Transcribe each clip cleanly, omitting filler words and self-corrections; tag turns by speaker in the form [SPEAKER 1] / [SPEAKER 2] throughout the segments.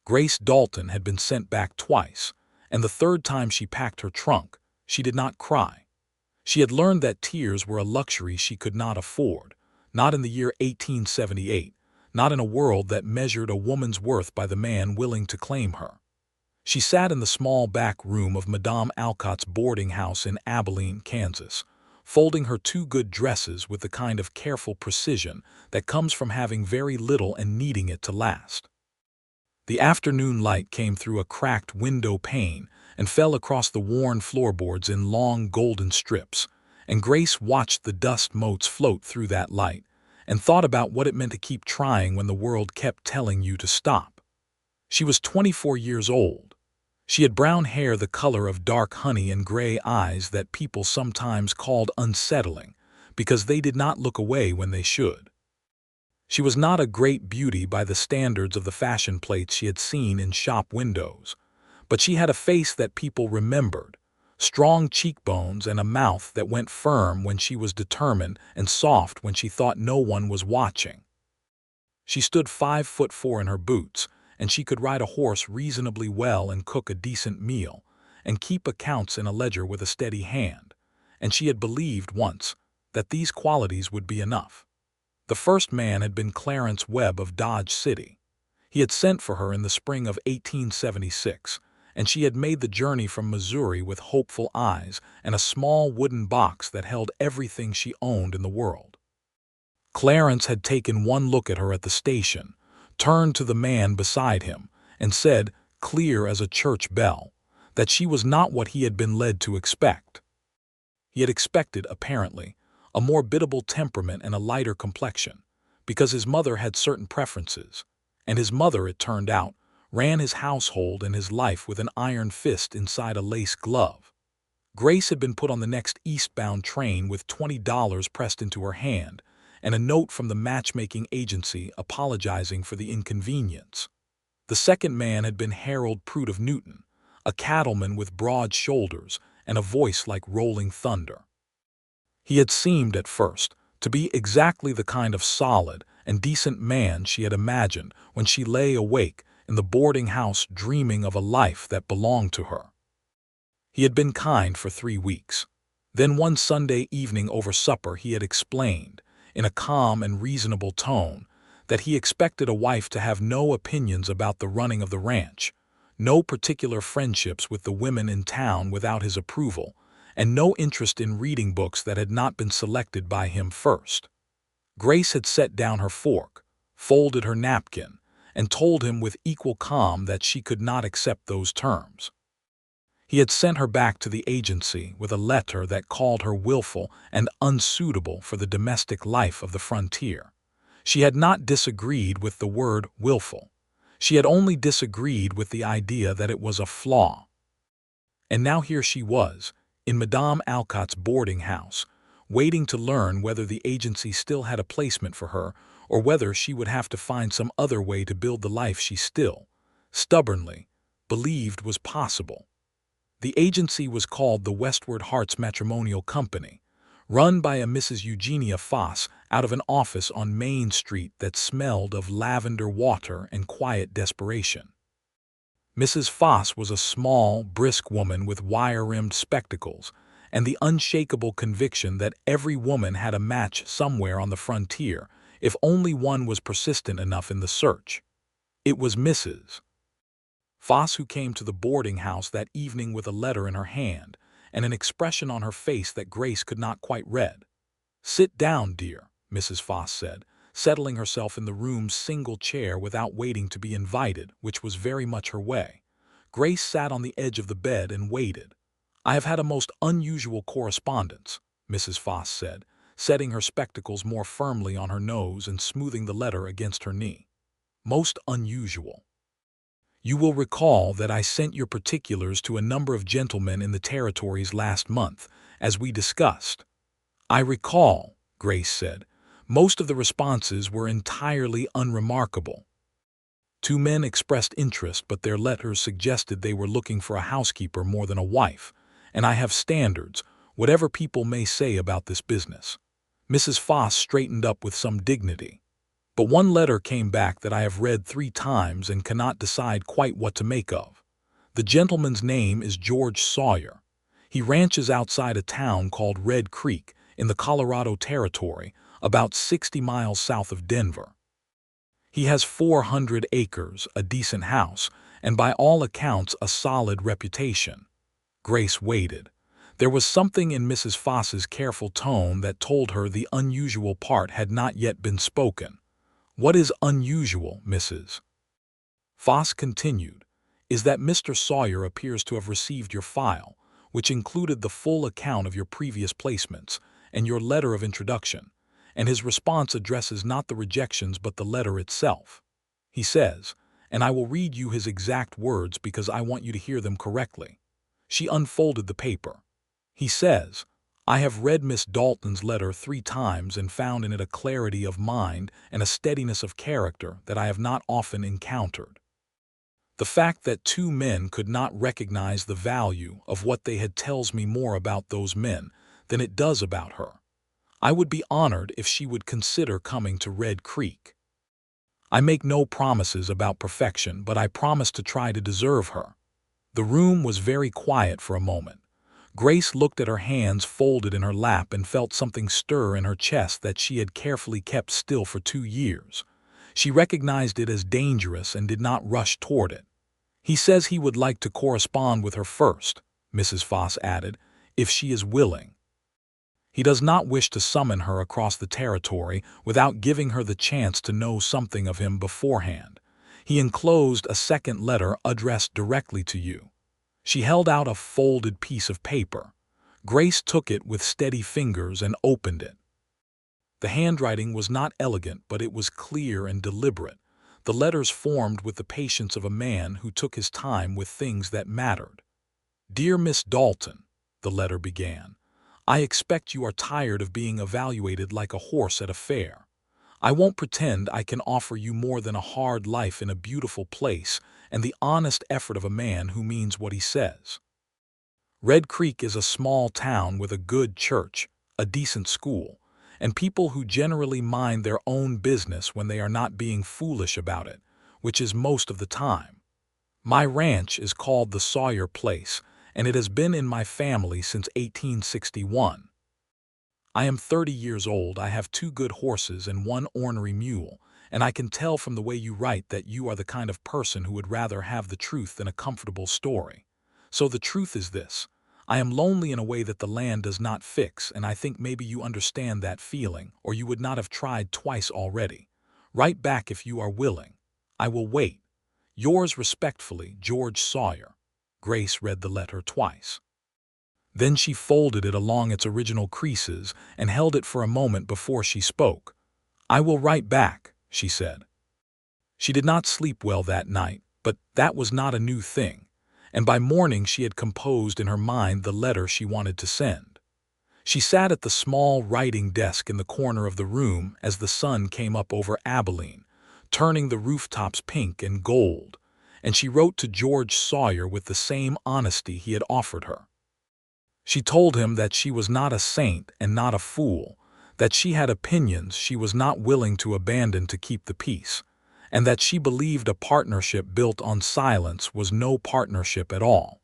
[SPEAKER 1] Grace Dalton had been sent back twice, and the third time she packed her trunk, she did not cry. She had learned that tears were a luxury she could not afford, not in the year 1878, not in a world that measured a woman's worth by the man willing to claim her. She sat in the small back room of Madame Alcott's boarding house in Abilene, Kansas, folding her two good dresses with the kind of careful precision that comes from having very little and needing it to last. The afternoon light came through a cracked window pane and fell across the worn floorboards in long golden strips, and Grace watched the dust motes float through that light and thought about what it meant to keep trying when the world kept telling you to stop. She was 24 years old. She had brown hair the color of dark honey and gray eyes that people sometimes called unsettling because they did not look away when they should. She was not a great beauty by the standards of the fashion plates she had seen in shop windows, but she had a face that people remembered, strong cheekbones and a mouth that went firm when she was determined and soft when she thought no one was watching. She stood 5'4" in her boots, and she could ride a horse reasonably well and cook a decent meal, and keep accounts in a ledger with a steady hand, and she had believed once that these qualities would be enough. The first man had been Clarence Webb of Dodge City. He had sent for her in the spring of 1876, and she had made the journey from Missouri with hopeful eyes and a small wooden box that held everything she owned in the world. Clarence had taken one look at her at the station, turned to the man beside him, and said, clear as a church bell, that she was not what he had been led to expect. He had expected, apparently, a more biddable temperament and a lighter complexion, because his mother had certain preferences, and his mother, it turned out, ran his household and his life with an iron fist inside a lace glove. Grace had been put on the next eastbound train with $20 pressed into her hand, and a note from the matchmaking agency apologizing for the inconvenience. The second man had been Harold Pruitt of Newton, a cattleman with broad shoulders and a voice like rolling thunder. He had seemed, at first, to be exactly the kind of solid and decent man she had imagined when she lay awake in the boarding house dreaming of a life that belonged to her. He had been kind for 3 weeks. Then one Sunday evening over supper he had explained, in a calm and reasonable tone, that he expected a wife to have no opinions about the running of the ranch, no particular friendships with the women in town without his approval, and no interest in reading books that had not been selected by him first. Grace had set down her fork, folded her napkin, and told him with equal calm that she could not accept those terms. He had sent her back to the agency with a letter that called her willful and unsuitable for the domestic life of the frontier. She had not disagreed with the word willful. She had only disagreed with the idea that it was a flaw. And now here she was, in Madame Alcott's boarding house, waiting to learn whether the agency still had a placement for her or whether she would have to find some other way to build the life she still, stubbornly, believed was possible. The agency was called the Westward Hearts Matrimonial Company, run by a Mrs. Eugenia Foss out of an office on Main Street that smelled of lavender water and quiet desperation. Mrs. Foss was a small, brisk woman with wire-rimmed spectacles and the unshakable conviction that every woman had a match somewhere on the frontier if only one was persistent enough in the search. It was Mrs. Foss who came to the boarding house that evening with a letter in her hand and an expression on her face that Grace could not quite read. "Sit down, dear," Mrs. Foss said, settling herself in the room's single chair without waiting to be invited, which was very much her way. Grace sat on the edge of the bed and waited. "I have had a most unusual correspondence," Mrs. Foss said, setting her spectacles more firmly on her nose and smoothing the letter against her knee. "Most unusual. You will recall that I sent your particulars to a number of gentlemen in the territories last month, as we discussed." "I recall," Grace said. "Most of the responses were entirely unremarkable. 2 men expressed interest, but their letters suggested they were looking for a housekeeper more than a wife, and I have standards, whatever people may say about this business." Mrs. Foss straightened up with some dignity. But one letter came back that I have read 3 times and cannot decide quite what to make of. The gentleman's name is George Sawyer. He ranches outside a town called Red Creek in the Colorado Territory, about 60 miles south of Denver. He has 400 acres, a decent house, and by all accounts a solid reputation. Grace waited. There was something in Mrs. Foss's careful tone that told her the unusual part had not yet been spoken. "What is unusual, Mrs. Foss continued, is that Mr. Sawyer appears to have received your file, which included the full account of your previous placements and your letter of introduction, and his response addresses not the rejections but the letter itself. He says, and I will read you his exact words because I want you to hear them correctly." She unfolded the paper. He says, "I have read Miss Dalton's letter 3 times and found in it a clarity of mind and a steadiness of character that I have not often encountered. The fact that 2 men could not recognize the value of what they had tells me more about those men than it does about her. I would be honored if she would consider coming to Red Creek. I make no promises about perfection, but I promise to try to deserve her." The room was very quiet for a moment. Grace looked at her hands folded in her lap and felt something stir in her chest that she had carefully kept still for 2 years. She recognized it as dangerous and did not rush toward it. "He says he would like to correspond with her first," Mrs. Foss added, "if she is willing. He does not wish to summon her across the territory without giving her the chance to know something of him beforehand. He enclosed a second letter addressed directly to you." She held out a folded piece of paper. Grace took it with steady fingers and opened it. The handwriting was not elegant, but it was clear and deliberate. The letters formed with the patience of a man who took his time with things that mattered. "Dear Miss Dalton," the letter began, "I expect you are tired of being evaluated like a horse at a fair. I won't pretend I can offer you more than a hard life in a beautiful place and the honest effort of a man who means what he says. Red Creek is a small town with a good church, a decent school, and people who generally mind their own business when they are not being foolish about it, which is most of the time. My ranch is called the Sawyer place, and it has been in my family since 1861. I am 30 years old, I have 2 good horses and 1 ornery mule, and I can tell from the way you write that you are the kind of person who would rather have the truth than a comfortable story. So the truth is this: I am lonely in a way that the land does not fix, and I think maybe you understand that feeling, or you would not have tried twice already. Write back if you are willing. I will wait. Yours respectfully, George Sawyer." Grace read the letter twice. Then she folded it along its original creases and held it for a moment before she spoke. "I will write back," she said. She did not sleep well that night, but that was not a new thing, and by morning she had composed in her mind the letter she wanted to send. She sat at the small writing desk in the corner of the room as the sun came up over Abilene, turning the rooftops pink and gold, and she wrote to George Sawyer with the same honesty he had offered her. She told him that she was not a saint and not a fool, that she had opinions she was not willing to abandon to keep the peace, and that she believed a partnership built on silence was no partnership at all.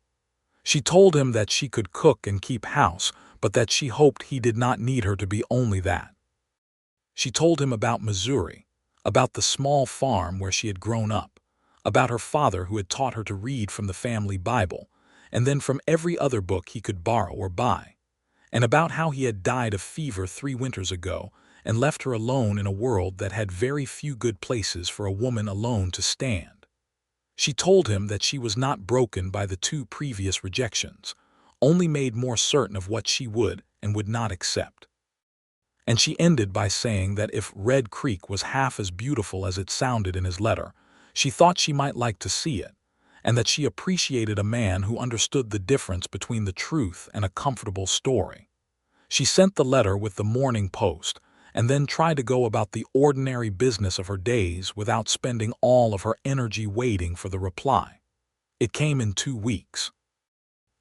[SPEAKER 1] She told him that she could cook and keep house, but that she hoped he did not need her to be only that. She told him about Missouri, about the small farm where she had grown up, about her father who had taught her to read from the family Bible, and then from every other book he could borrow or buy, and about how he had died of fever 3 winters ago and left her alone in a world that had very few good places for a woman alone to stand. She told him that she was not broken by the 2 previous rejections, only made more certain of what she would and would not accept. And she ended by saying that if Red Creek was half as beautiful as it sounded in his letter, she thought she might like to see it, and that she appreciated a man who understood the difference between the truth and a comfortable story. She sent the letter with the morning post, and then tried to go about the ordinary business of her days without spending all of her energy waiting for the reply. It came in 2 weeks.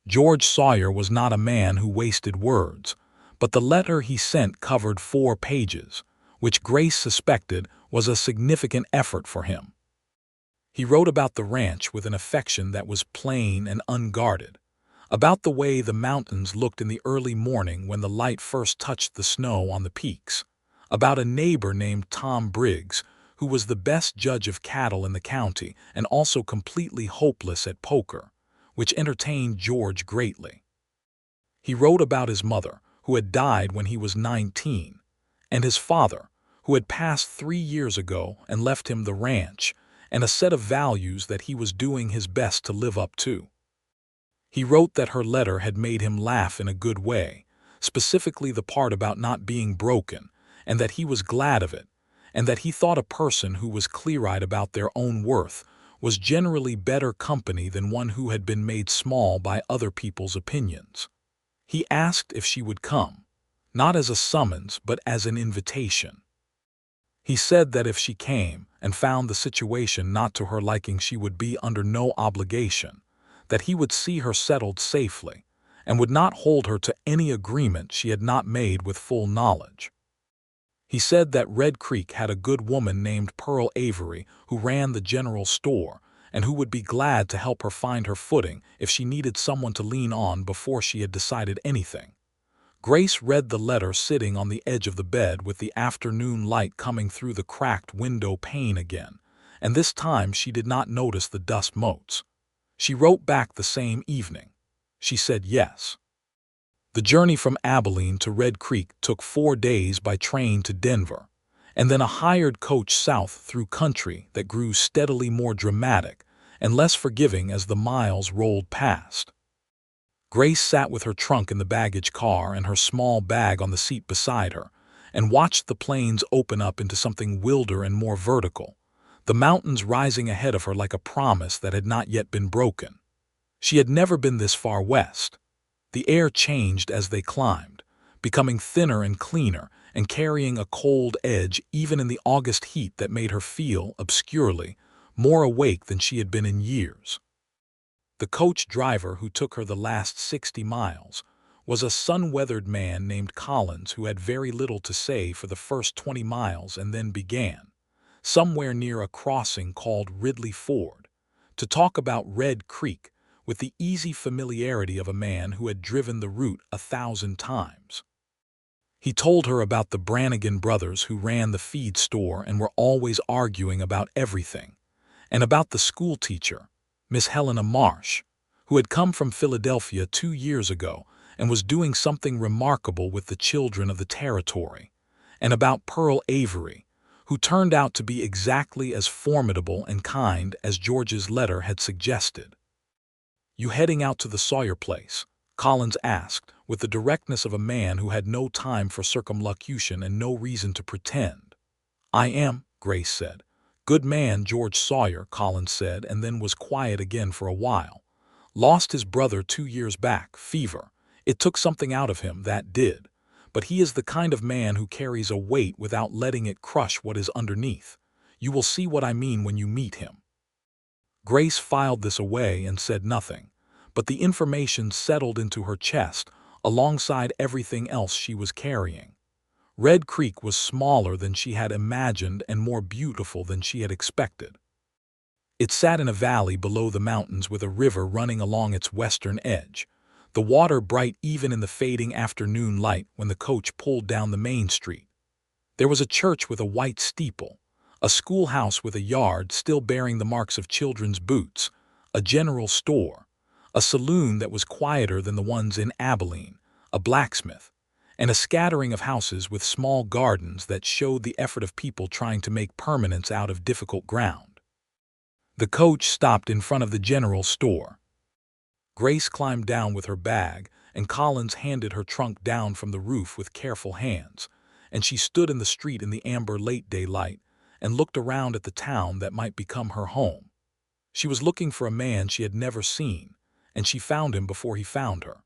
[SPEAKER 1] George Sawyer was not a man who wasted words, but the letter he sent covered 4 pages, which Grace suspected was a significant effort for him. He wrote about the ranch with an affection that was plain and unguarded, about the way the mountains looked in the early morning when the light first touched the snow on the peaks, about a neighbor named Tom Briggs, who was the best judge of cattle in the county and also completely hopeless at poker, which entertained George greatly. He wrote about his mother, who had died when he was 19, and his father, who had passed 3 years ago and left him the ranch and a set of values that he was doing his best to live up to. He wrote that her letter had made him laugh in a good way, specifically the part about not being broken, and that he was glad of it, and that he thought a person who was clear-eyed about their own worth was generally better company than one who had been made small by other people's opinions. He asked if she would come, not as a summons but as an invitation. He said that if she came and found the situation not to her liking, she would be under no obligation, that he would see her settled safely, and would not hold her to any agreement she had not made with full knowledge. He said that Red Creek had a good woman named Pearl Avery who ran the general store and who would be glad to help her find her footing if she needed someone to lean on before she had decided anything. Grace read the letter sitting on the edge of the bed with the afternoon light coming through the cracked window pane again, and this time she did not notice the dust motes. She wrote back the same evening. She said yes. The journey from Abilene to Red Creek took 4 days by train to Denver, and then a hired coach south through country that grew steadily more dramatic and less forgiving as the miles rolled past. Grace sat with her trunk in the baggage car and her small bag on the seat beside her, and watched the plains open up into something wilder and more vertical, the mountains rising ahead of her like a promise that had not yet been broken. She had never been this far west. The air changed as they climbed, becoming thinner and cleaner and carrying a cold edge even in the August heat that made her feel, obscurely, more awake than she had been in years. The coach driver who took her the last 60 miles was a sun-weathered man named Collins who had very little to say for the first 20 miles and then began, somewhere near a crossing called Ridley Ford, to talk about Red Creek with the easy familiarity of a man who had driven the route 1,000 times. He told her about the Brannigan brothers who ran the feed store and were always arguing about everything, and about the school teacher, Miss Helena Marsh, who had come from Philadelphia 2 years ago and was doing something remarkable with the children of the territory, and about Pearl Avery, who turned out to be exactly as formidable and kind as George's letter had suggested. "You heading out to the Sawyer place?" Collins asked, with the directness of a man who had no time for circumlocution and no reason to pretend. "I am," Grace said. "Good man, George Sawyer," Collins said, and then was quiet again for a while. "Lost his brother 2 years back, fever. It took something out of him, that did. But he is the kind of man who carries a weight without letting it crush what is underneath. You will see what I mean when you meet him." Grace filed this away and said nothing, but the information settled into her chest alongside everything else she was carrying. Red Creek was smaller than she had imagined and more beautiful than she had expected. It sat in a valley below the mountains with a river running along its western edge, the water bright even in the fading afternoon light when the coach pulled down the main street. There was a church with a white steeple, a schoolhouse with a yard still bearing the marks of children's boots, a general store, a saloon that was quieter than the ones in Abilene, a blacksmith, and a scattering of houses with small gardens that showed the effort of people trying to make permanence out of difficult ground. The coach stopped in front of the general store. Grace climbed down with her bag, and Collins handed her trunk down from the roof with careful hands, and she stood in the street in the amber late daylight and looked around at the town that might become her home. She was looking for a man she had never seen, and she found him before he found her.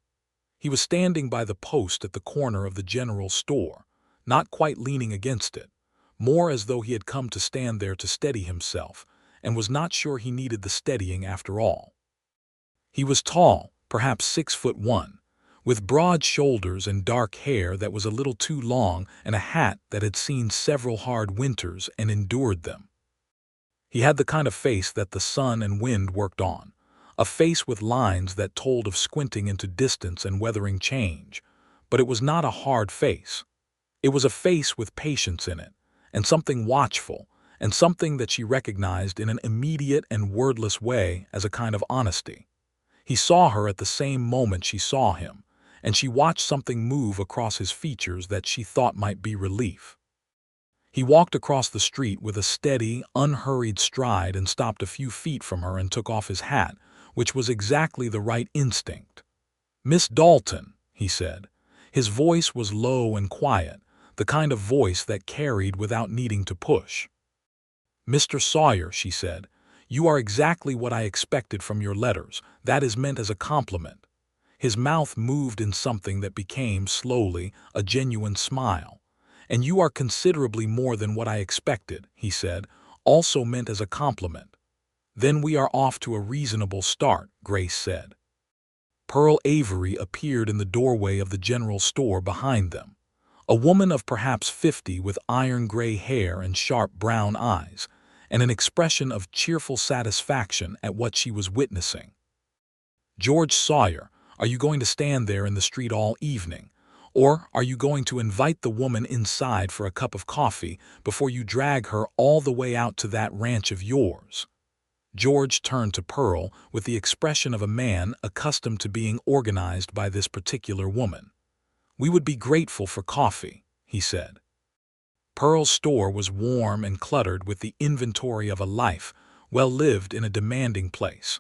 [SPEAKER 1] He was standing by the post at the corner of the general store, not quite leaning against it, more as though he had come to stand there to steady himself, and was not sure he needed the steadying after all. He was tall, perhaps 6'1", with broad shoulders and dark hair that was a little too long and a hat that had seen several hard winters and endured them. He had the kind of face that the sun and wind worked on, a face with lines that told of squinting into distance and weathering change, but it was not a hard face. It was a face with patience in it, and something watchful, and something that she recognized in an immediate and wordless way as a kind of honesty. He saw her at the same moment she saw him, and she watched something move across his features that she thought might be relief. He walked across the street with a steady, unhurried stride and stopped a few feet from her and took off his hat, which was exactly the right instinct. "Miss Dalton," he said. His voice was low and quiet, the kind of voice that carried without needing to push. "Mr. Sawyer," she said, "you are exactly what I expected from your letters. That is meant as a compliment." His mouth moved in something that became, slowly, a genuine smile. "And you are considerably more than what I expected," he said, also meant as a compliment. "Then we are off to a reasonable start," Grace said. Pearl Avery appeared in the doorway of the general store behind them. A woman of perhaps 50 with iron-gray hair and sharp brown eyes, and an expression of cheerful satisfaction at what she was witnessing. "George Sawyer, are you going to stand there in the street all evening? Or are you going to invite the woman inside for a cup of coffee before you drag her all the way out to that ranch of yours?" George turned to Pearl with the expression of a man accustomed to being organized by this particular woman. "We would be grateful for coffee," he said. Pearl's store was warm and cluttered with the inventory of a life well lived in a demanding place.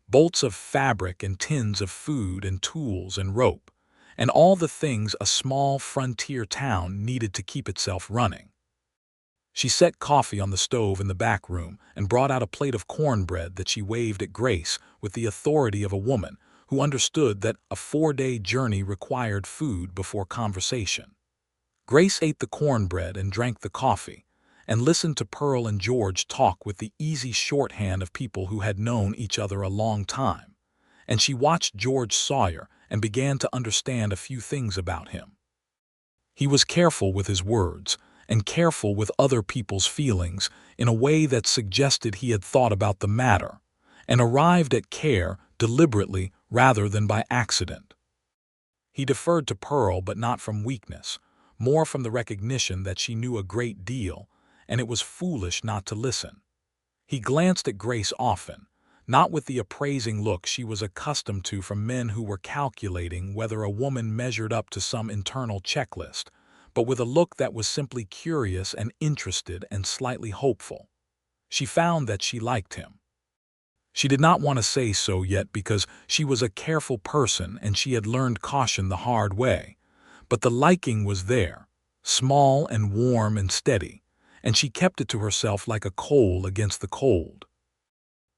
[SPEAKER 1] Bolts of fabric and tins of food and tools and rope, and all the things a small frontier town needed to keep itself running. She set coffee on the stove in the back room and brought out a plate of cornbread that she waved at Grace with the authority of a woman who understood that a 4-day journey required food before conversation. Grace ate the cornbread and drank the coffee, and listened to Pearl and George talk with the easy shorthand of people who had known each other a long time, and she watched George Sawyer and began to understand a few things about him. He was careful with his words, and careful with other people's feelings in a way that suggested he had thought about the matter, and arrived at care deliberately rather than by accident. He deferred to Pearl, but not from weakness, more from the recognition that she knew a great deal, and it was foolish not to listen. He glanced at Grace often, not with the appraising look she was accustomed to from men who were calculating whether a woman measured up to some internal checklist, but with a look that was simply curious and interested and slightly hopeful. She found that she liked him. She did not want to say so yet because she was a careful person and she had learned caution the hard way, but the liking was there, small and warm and steady, and she kept it to herself like a coal against the cold.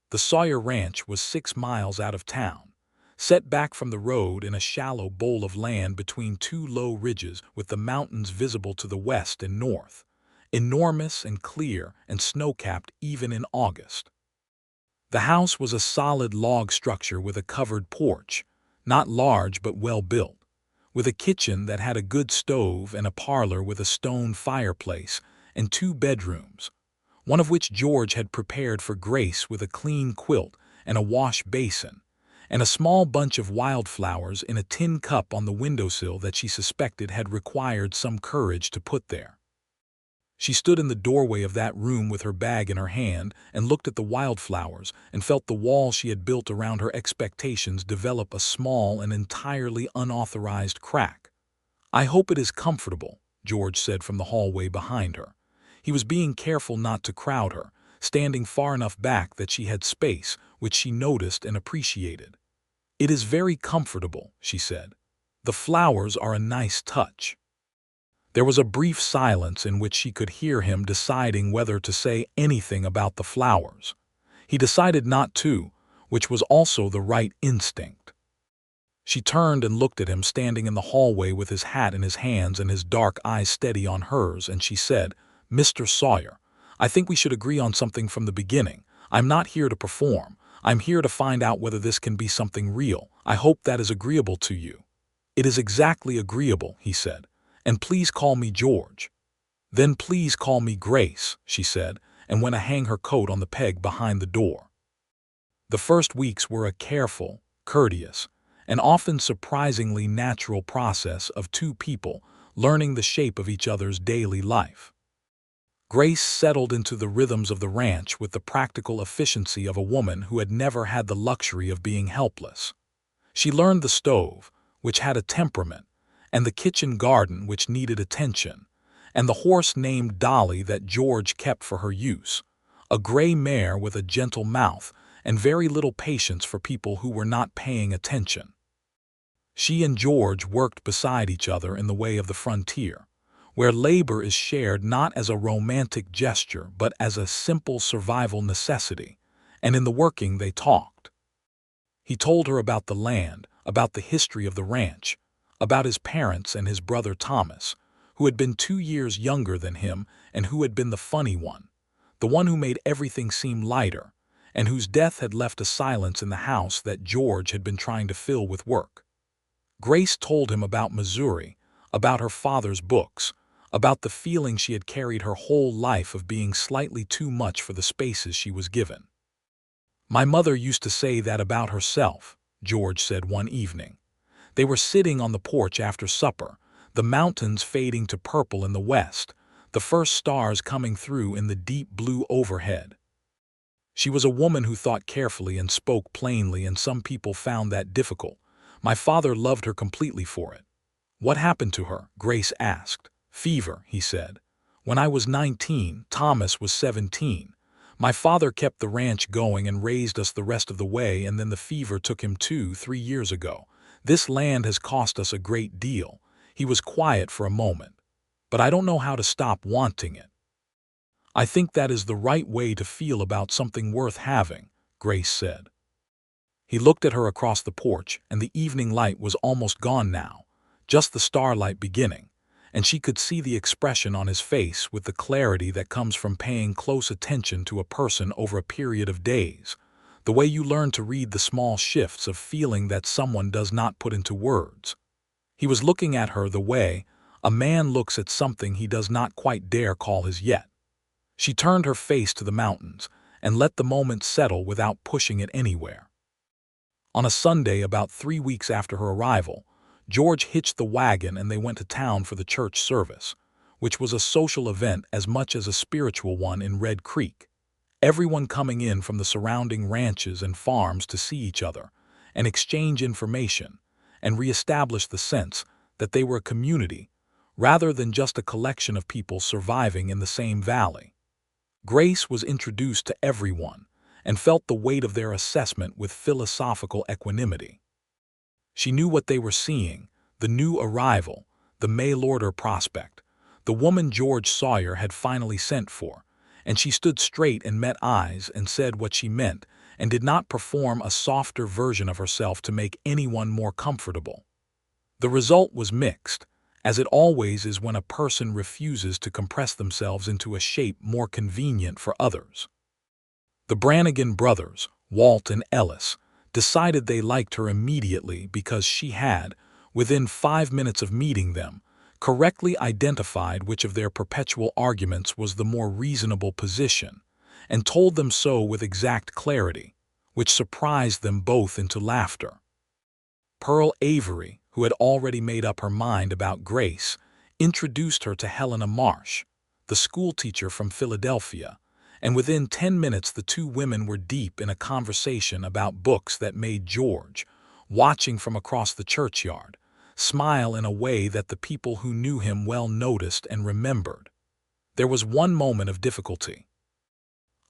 [SPEAKER 1] The Sawyer Ranch was 6 miles out of town, set back from the road in a shallow bowl of land between 2 low ridges with the mountains visible to the west and north, enormous and clear and snow-capped even in August. The house was a solid log structure with a covered porch, not large but well built, with a kitchen that had a good stove and a parlor with a stone fireplace and 2 bedrooms, one of which George had prepared for Grace with a clean quilt and a wash basin, and a small bunch of wildflowers in a tin cup on the windowsill that she suspected had required some courage to put there. She stood in the doorway of that room with her bag in her hand and looked at the wildflowers and felt the wall she had built around her expectations develop a small and entirely unauthorized crack. "I hope it is comfortable," George said from the hallway behind her. He was being careful not to crowd her, standing far enough back that she had space, which she noticed and appreciated. "It is very comfortable," she said. "The flowers are a nice touch." There was a brief silence in which she could hear him deciding whether to say anything about the flowers. He decided not to, which was also the right instinct. She turned and looked at him standing in the hallway with his hat in his hands and his dark eyes steady on hers, and she said, "Mr. Sawyer, I think we should agree on something from the beginning. I'm not here to perform. I'm here to find out whether this can be something real. I hope that is agreeable to you." "It is exactly agreeable," he said, "and please call me George." "Then please call me Grace," she said, and went to hang her coat on the peg behind the door. The first weeks were a careful, courteous, and often surprisingly natural process of two people learning the shape of each other's daily life. Grace settled into the rhythms of the ranch with the practical efficiency of a woman who had never had the luxury of being helpless. She learned the stove, which had a temperament, and the kitchen garden, which needed attention, and the horse named Dolly that George kept for her use, a gray mare with a gentle mouth and very little patience for people who were not paying attention. She and George worked beside each other in the way of the frontier, where labor is shared not as a romantic gesture but as a simple survival necessity, and in the working they talked. He told her about the land, about the history of the ranch, about his parents and his brother Thomas, who had been 2 years younger than him and who had been the funny one, the one who made everything seem lighter, and whose death had left a silence in the house that George had been trying to fill with work. Grace told him about Missouri, about her father's books, about the feeling she had carried her whole life of being slightly too much for the spaces she was given. "My mother used to say that about herself," George said one evening. They were sitting on the porch after supper, the mountains fading to purple in the west, the first stars coming through in the deep blue overhead. "She was a woman who thought carefully and spoke plainly, and some people found that difficult. My father loved her completely for it." "What happened to her?" Grace asked. "Fever," he said. "When I was 19, Thomas was 17. My father kept the ranch going and raised us the rest of the way, and then the fever took him 2, 3 years ago. This land has cost us a great deal." He was quiet for a moment. "But I don't know how to stop wanting it." "I think that is the right way to feel about something worth having," Grace said. He looked at her across the porch, and the evening light was almost gone now, just the starlight beginning, and she could see the expression on his face with the clarity that comes from paying close attention to a person over a period of days, the way you learn to read the small shifts of feeling that someone does not put into words. He was looking at her the way a man looks at something he does not quite dare call his yet. She turned her face to the mountains and let the moment settle without pushing it anywhere. On a Sunday about 3 weeks after her arrival, George hitched the wagon and they went to town for the church service, which was a social event as much as a spiritual one in Red Creek, everyone coming in from the surrounding ranches and farms to see each other and exchange information and reestablish the sense that they were a community rather than just a collection of people surviving in the same valley. Grace was introduced to everyone and felt the weight of their assessment with philosophical equanimity. She knew what they were seeing, the new arrival, the mail-order prospect, the woman George Sawyer had finally sent for, and she stood straight and met eyes and said what she meant and did not perform a softer version of herself to make anyone more comfortable. The result was mixed, as it always is when a person refuses to compress themselves into a shape more convenient for others. The Brannigan brothers, Walt and Ellis, decided they liked her immediately because she had, within 5 minutes of meeting them, correctly identified which of their perpetual arguments was the more reasonable position, and told them so with exact clarity, which surprised them both into laughter. Pearl Avery, who had already made up her mind about Grace, introduced her to Helena Marsh, the schoolteacher from Philadelphia, and within 10 minutes the two women were deep in a conversation about books that made George, watching from across the churchyard, smile in a way that the people who knew him well noticed and remembered. There was one moment of difficulty.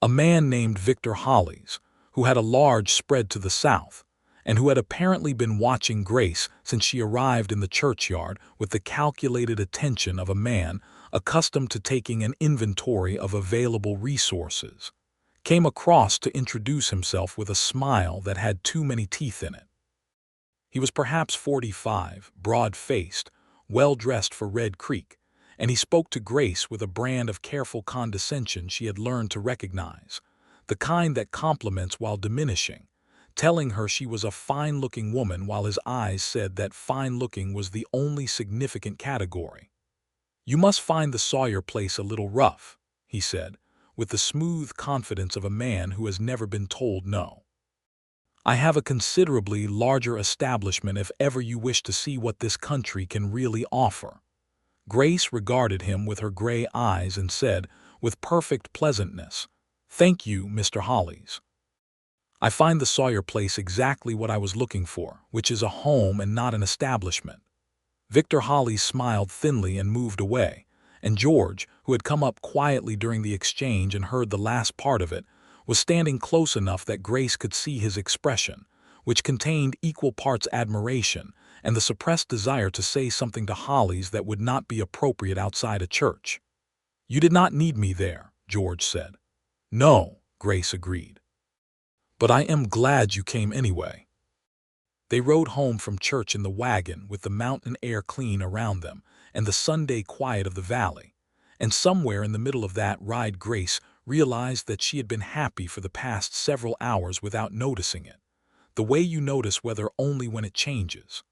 [SPEAKER 1] A man named Victor Hollies, who had a large spread to the south, and who had apparently been watching Grace since she arrived in the churchyard with the calculated attention of a man accustomed to taking an inventory of available resources, came across to introduce himself with a smile that had too many teeth in it. He was perhaps 45, broad-faced, well-dressed for Red Creek, and he spoke to Grace with a brand of careful condescension she had learned to recognize, the kind that compliments while diminishing, telling her she was a fine-looking woman while his eyes said that fine-looking was the only significant category. "You must find the Sawyer place a little rough," he said, with the smooth confidence of a man who has never been told no. "I have a considerably larger establishment if ever you wish to see what this country can really offer." Grace regarded him with her gray eyes and said, with perfect pleasantness, "Thank you, Mr. Hollis. I find the Sawyer place exactly what I was looking for, which is a home and not an establishment." Victor Hollis smiled thinly and moved away, and George, who had come up quietly during the exchange and heard the last part of it, was standing close enough that Grace could see his expression, which contained equal parts admiration and the suppressed desire to say something to Hollis that would not be appropriate outside a church. "You did not need me there," George said. "No," Grace agreed. "But I am glad you came anyway." They rode home from church in the wagon with the mountain air clean around them and the Sunday quiet of the valley, and somewhere in the middle of that ride Grace realized that she had been happy for the past several hours without noticing it, the way you notice weather only when it changes.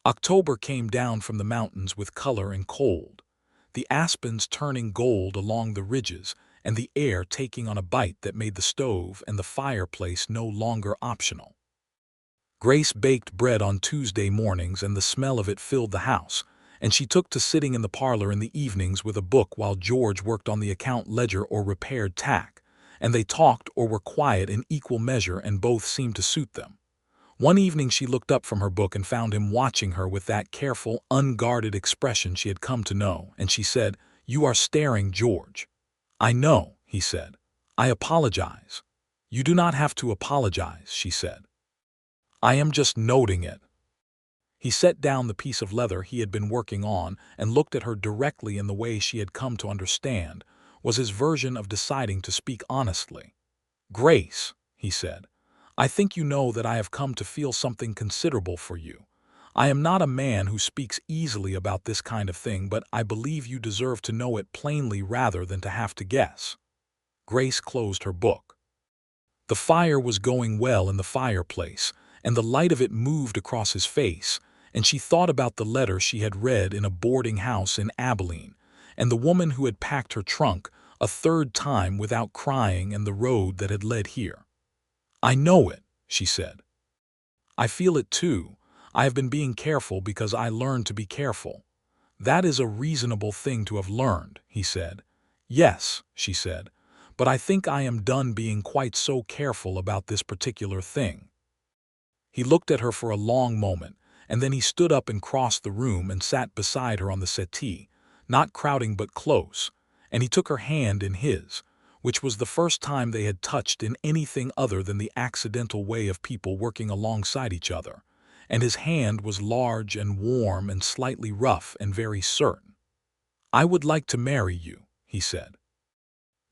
[SPEAKER 1] October came down from the mountains with color and cold, the aspens turning gold along the ridges and the air taking on a bite that made the stove and the fireplace no longer optional. Grace baked bread on Tuesday mornings and the smell of it filled the house, and she took to sitting in the parlor in the evenings with a book while George worked on the account ledger or repaired tack, and they talked or were quiet in equal measure and both seemed to suit them. One evening she looked up from her book and found him watching her with that careful, unguarded expression she had come to know, and she said, "You are staring, George." "I know," he said. "I apologize." "You do not have to apologize," she said. "I am just noting it." He set down the piece of leather he had been working on and looked at her directly in the way she had come to understand, was his version of deciding to speak honestly. "Grace," he said, "I think you know that I have come to feel something considerable for you. I am not a man who speaks easily about this kind of thing, but I believe you deserve to know it plainly rather than to have to guess." Grace closed her book. The fire was going well in the fireplace, and the light of it moved across his face, and she thought about the letter she had read in a boarding house in Abilene, and the woman who had packed her trunk a third time without crying and the road that had led here. "I know it," she said. "I feel it too. I have been being careful because I learned to be careful." "That is a reasonable thing to have learned," he said. "Yes," she said, "but I think I am done being quite so careful about this particular thing." He looked at her for a long moment, and then he stood up and crossed the room and sat beside her on the settee, not crowding but close, and he took her hand in his, which was the first time they had touched in anything other than the accidental way of people working alongside each other, and his hand was large and warm and slightly rough and very certain. "I would like to marry you," he said.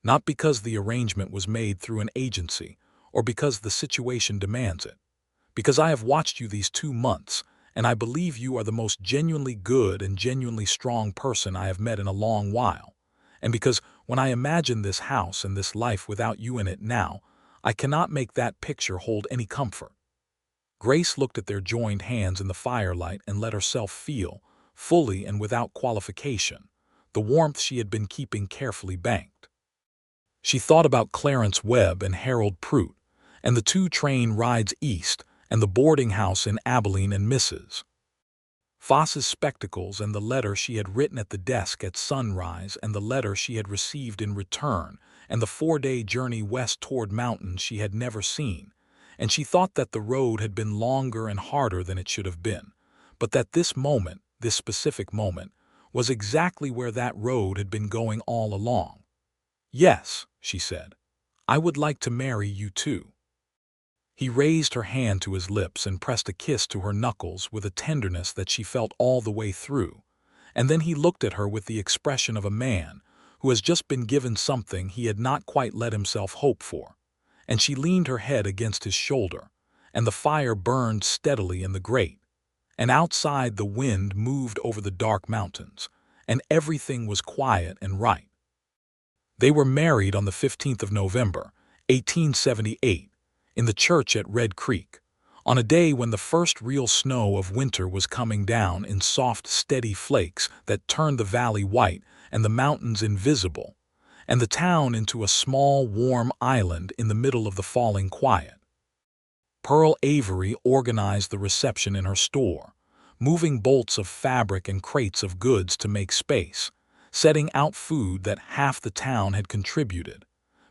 [SPEAKER 1] "Not because the arrangement was made through an agency or because the situation demands it. Because I have watched you these 2 months, and I believe you are the most genuinely good and genuinely strong person I have met in a long while. And because when I imagine this house and this life without you in it now, I cannot make that picture hold any comfort." Grace looked at their joined hands in the firelight and let herself feel, fully and without qualification, the warmth she had been keeping carefully banked. She thought about Clarence Webb and Harold Prout, and the 2 train rides east, and the boarding house in Abilene and Mrs. Foss's spectacles and the letter she had written at the desk at sunrise and the letter she had received in return and the 4-day journey west toward mountains she had never seen, and she thought that the road had been longer and harder than it should have been, but that this moment, this specific moment, was exactly where that road had been going all along. "Yes," she said, "I would like to marry you too." He raised her hand to his lips and pressed a kiss to her knuckles with a tenderness that she felt all the way through, and then he looked at her with the expression of a man who has just been given something he had not quite let himself hope for, and she leaned her head against his shoulder, and the fire burned steadily in the grate, and outside the wind moved over the dark mountains, and everything was quiet and right. They were married on the 15th of November, 1878, in the church at Red Creek, on a day when the first real snow of winter was coming down in soft, steady flakes that turned the valley white and the mountains invisible, and the town into a small, warm island in the middle of the falling quiet. Pearl Avery organized the reception in her store, moving bolts of fabric and crates of goods to make space, setting out food that half the town had contributed,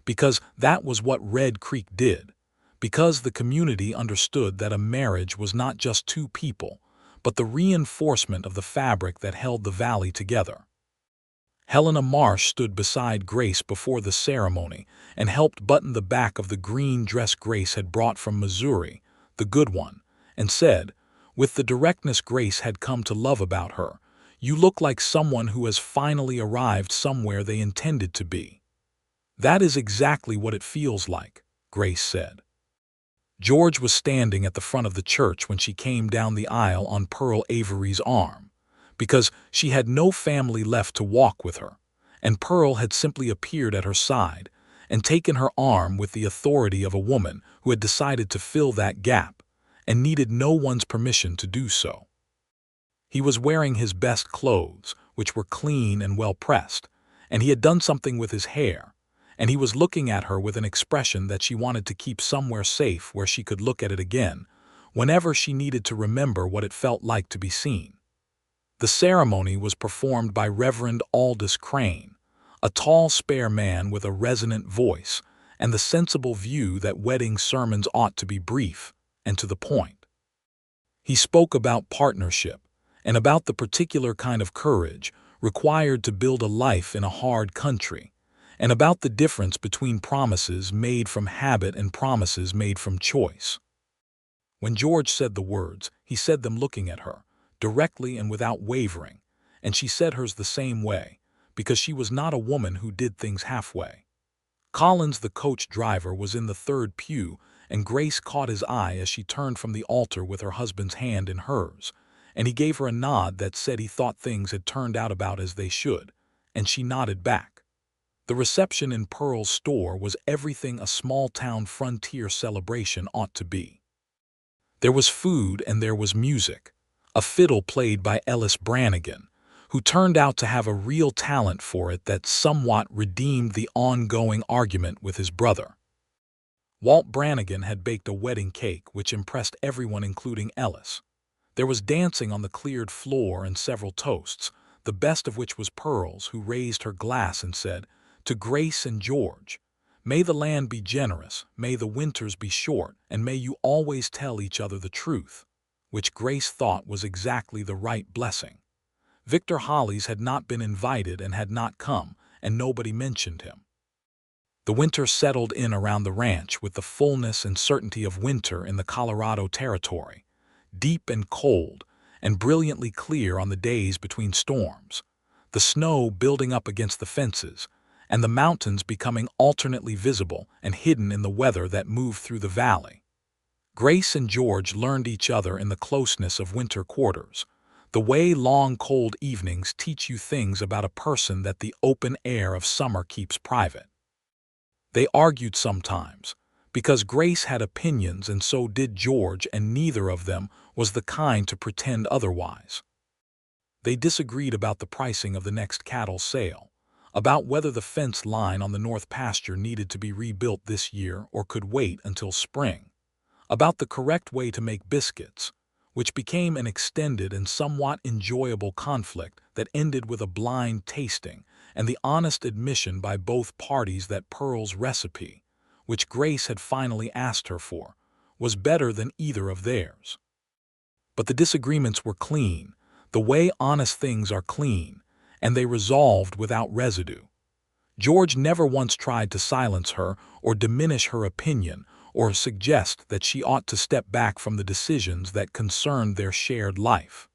[SPEAKER 1] because that was what Red Creek did, because the community understood that a marriage was not just two people, but the reinforcement of the fabric that held the valley together. Helena Marsh stood beside Grace before the ceremony and helped button the back of the green dress Grace had brought from Missouri, the good one, and said, with the directness Grace had come to love about her, "You look like someone who has finally arrived somewhere they intended to be." "That is exactly what it feels like," Grace said. George was standing at the front of the church when she came down the aisle on Pearl Avery's arm, because she had no family left to walk with her, and Pearl had simply appeared at her side and taken her arm with the authority of a woman who had decided to fill that gap and needed no one's permission to do so. He was wearing his best clothes, which were clean and well-pressed, and he had done something with his hair, and he was looking at her with an expression that she wanted to keep somewhere safe where she could look at it again, whenever she needed to remember what it felt like to be seen. The ceremony was performed by Reverend Aldous Crane, a tall, spare man with a resonant voice and the sensible view that wedding sermons ought to be brief and to the point. He spoke about partnership and about the particular kind of courage required to build a life in a hard country, and about the difference between promises made from habit and promises made from choice. When George said the words, he said them looking at her, directly and without wavering, and she said hers the same way, because she was not a woman who did things halfway. Collins, the coach driver, was in the third pew, and Grace caught his eye as she turned from the altar with her husband's hand in hers, and he gave her a nod that said he thought things had turned out about as they should, and she nodded back. The reception in Pearl's store was everything a small-town frontier celebration ought to be. There was food and there was music, a fiddle played by Ellis Brannigan, who turned out to have a real talent for it that somewhat redeemed the ongoing argument with his brother. Walt Brannigan had baked a wedding cake which impressed everyone including Ellis. There was dancing on the cleared floor and several toasts, the best of which was Pearl's, who raised her glass and said, "To Grace and George, may the land be generous, may the winters be short, and may you always tell each other the truth," which Grace thought was exactly the right blessing. Victor Hollies had not been invited and had not come, and nobody mentioned him. The winter settled in around the ranch with the fullness and certainty of winter in the Colorado Territory, deep and cold, and brilliantly clear on the days between storms, the snow building up against the fences, and the mountains becoming alternately visible and hidden in the weather that moved through the valley. Grace and George learned each other in the closeness of winter quarters, the way long cold evenings teach you things about a person that the open air of summer keeps private. They argued sometimes, because Grace had opinions and so did George, and neither of them was the kind to pretend otherwise. They disagreed about the pricing of the next cattle sale, about whether the fence line on the north pasture needed to be rebuilt this year or could wait until spring, about the correct way to make biscuits, which became an extended and somewhat enjoyable conflict that ended with a blind tasting and the honest admission by both parties that Pearl's recipe, which Grace had finally asked her for, was better than either of theirs. But the disagreements were clean, the way honest things are clean, and they resolved without residue. George never once tried to silence her or diminish her opinion or suggest that she ought to step back from the decisions that concerned their shared life.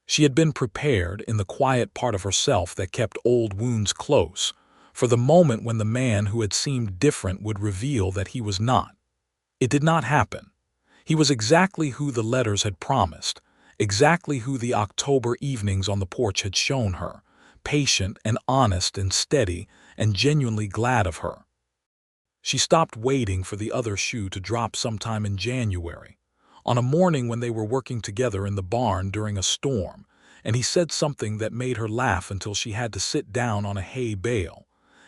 [SPEAKER 1] She had been prepared in the quiet part of herself that kept old wounds close, for the moment when the man who had seemed different would reveal that he was not. It did not happen. He was exactly who the letters had promised, exactly who the October evenings on the porch had shown her, patient and honest and steady and genuinely glad of her. She stopped waiting for the other shoe to drop sometime in January, on a morning when they were working together in the barn during a storm, and he said something that made her laugh until she had to sit down on a hay bale,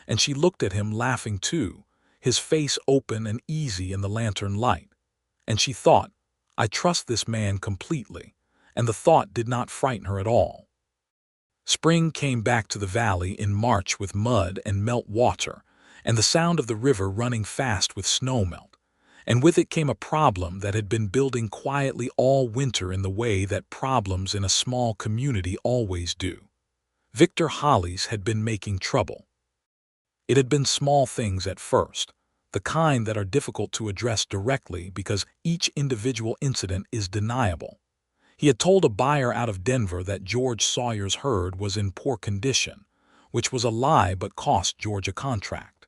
[SPEAKER 1] and she looked at him laughing too, his face open and easy in the lantern light. And she thought, I trust this man completely, and the thought did not frighten her at all. Spring came back to the valley in March with mud and melt water, and the sound of the river running fast with snowmelt, and with it came a problem that had been building quietly all winter in the way that problems in a small community always do. Victor Hollies had been making trouble. It had been small things at first, the kind that are difficult to address directly because each individual incident is deniable. He had told a buyer out of Denver that George Sawyer's herd was in poor condition, which was a lie but cost George a contract.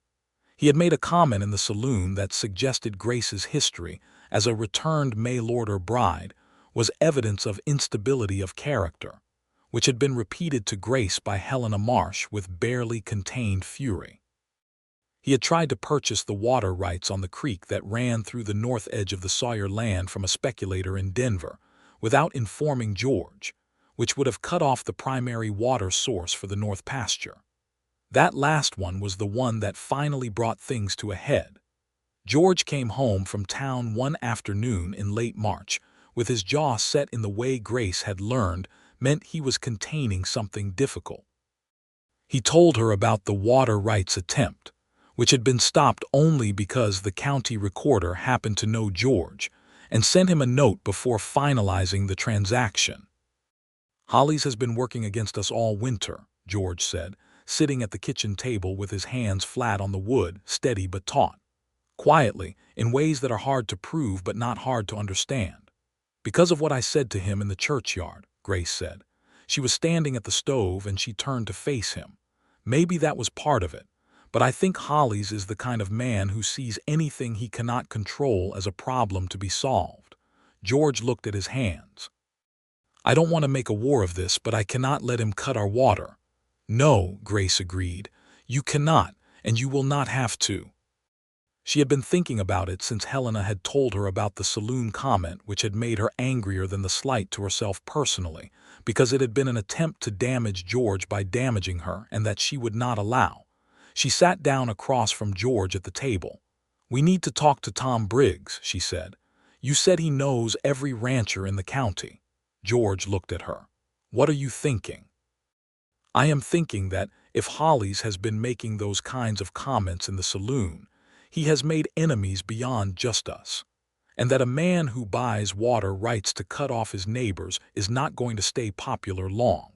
[SPEAKER 1] He had made a comment in the saloon that suggested Grace's history as a returned mail-order bride was evidence of instability of character, which had been repeated to Grace by Helena Marsh with barely contained fury. He had tried to purchase the water rights on the creek that ran through the north edge of the Sawyer land from a speculator in Denver, without informing George, which would have cut off the primary water source for the north pasture. That last one was the one that finally brought things to a head. George came home from town one afternoon in late March, with his jaw set in the way Grace had learned meant he was containing something difficult. He told her about the water rights attempt, which had been stopped only because the county recorder happened to know George, and sent him a note before finalizing the transaction. Hollies has been working against us all winter, George said, sitting at the kitchen table with his hands flat on the wood, steady but taut. Quietly, in ways that are hard to prove but not hard to understand. Because of what I said to him in the churchyard, Grace said. She was standing at the stove and she turned to face him. Maybe that was part of it, but I think Hollies is the kind of man who sees anything he cannot control as a problem to be solved. George looked at his hands. I don't want to make a war of this, but I cannot let him cut our water. No, Grace agreed. You cannot, and you will not have to. She had been thinking about it since Helena had told her about the saloon comment, which had made her angrier than the slight to herself personally, because it had been an attempt to damage George by damaging her, and that she would not allow. She sat down across from George at the table. We need to talk to Tom Briggs, she said. You said he knows every rancher in the county. George looked at her. What are you thinking? I am thinking that if Hollies has been making those kinds of comments in the saloon, he has made enemies beyond just us, and that a man who buys water rights to cut off his neighbors is not going to stay popular long.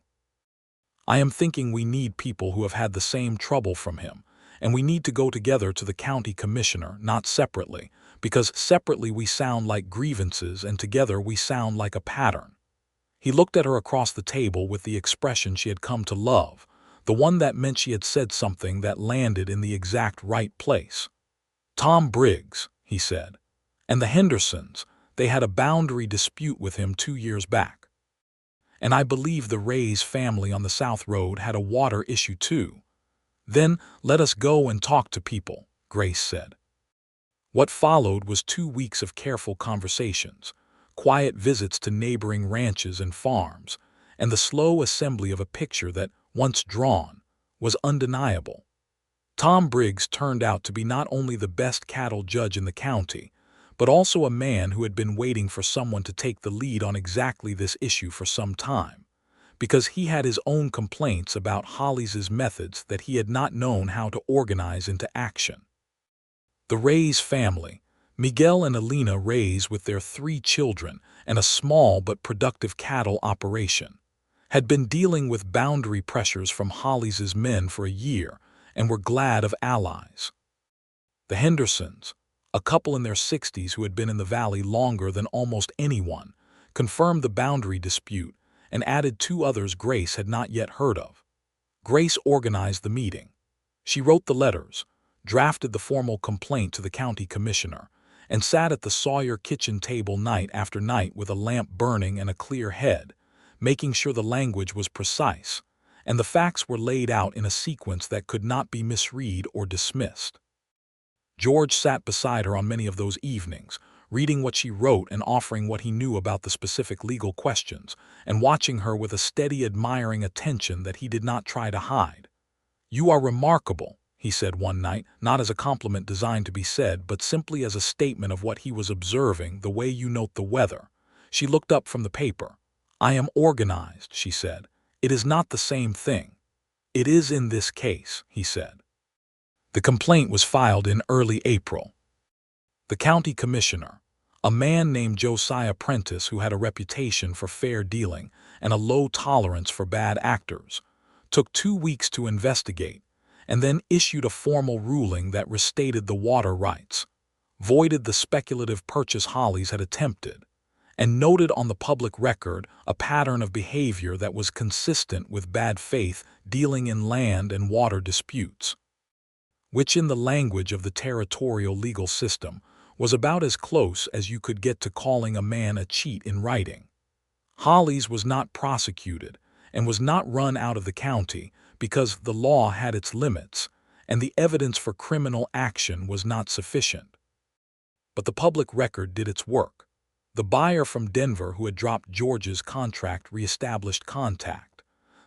[SPEAKER 1] I am thinking we need people who have had the same trouble from him, and we need to go together to the county commissioner, not separately, because separately we sound like grievances and together we sound like a pattern. He looked at her across the table with the expression she had come to love, the one that meant she had said something that landed in the exact right place. Tom Briggs, he said, and the Hendersons, they had a boundary dispute with him 2 years back. And I believe the Ray's family on the South Road had a water issue too. Then let us go and talk to people, Grace said. What followed was 2 weeks of careful conversations, quiet visits to neighboring ranches and farms, and the slow assembly of a picture that, once drawn, was undeniable. Tom Briggs turned out to be not only the best cattle judge in the county, but also a man who had been waiting for someone to take the lead on exactly this issue for some time, because he had his own complaints about Hollies' methods that he had not known how to organize into action. The Ray's family, Miguel and Alina Rays with their 3 children and a small but productive cattle operation, had been dealing with boundary pressures from Hollies' men for a year and were glad of allies. The Hendersons, a couple in their 60s who had been in the valley longer than almost anyone, confirmed the boundary dispute and added 2 others Grace had not yet heard of. Grace organized the meeting. She wrote the letters, drafted the formal complaint to the county commissioner, and sat at the Sawyer kitchen table night after night with a lamp burning and a clear head, making sure the language was precise, and the facts were laid out in a sequence that could not be misread or dismissed. George sat beside her on many of those evenings, reading what she wrote and offering what he knew about the specific legal questions, and watching her with a steady, admiring attention that he did not try to hide. "You are remarkable," he said one night, not as a compliment designed to be said, but simply as a statement of what he was observing, "the way you note the weather." She looked up from the paper. "I am organized," she said. "It is not the same thing." "It is in this case," he said. The complaint was filed in early April. The county commissioner, a man named Josiah Prentice who had a reputation for fair dealing and a low tolerance for bad actors, took 2 weeks to investigate and then issued a formal ruling that restated the water rights, voided the speculative purchase Hollies had attempted, and noted on the public record a pattern of behavior that was consistent with bad faith dealing in land and water disputes, which in the language of the territorial legal system was about as close as you could get to calling a man a cheat in writing. Hollies was not prosecuted and was not run out of the county because the law had its limits and the evidence for criminal action was not sufficient. But the public record did its work. The buyer from Denver who had dropped George's contract reestablished contact.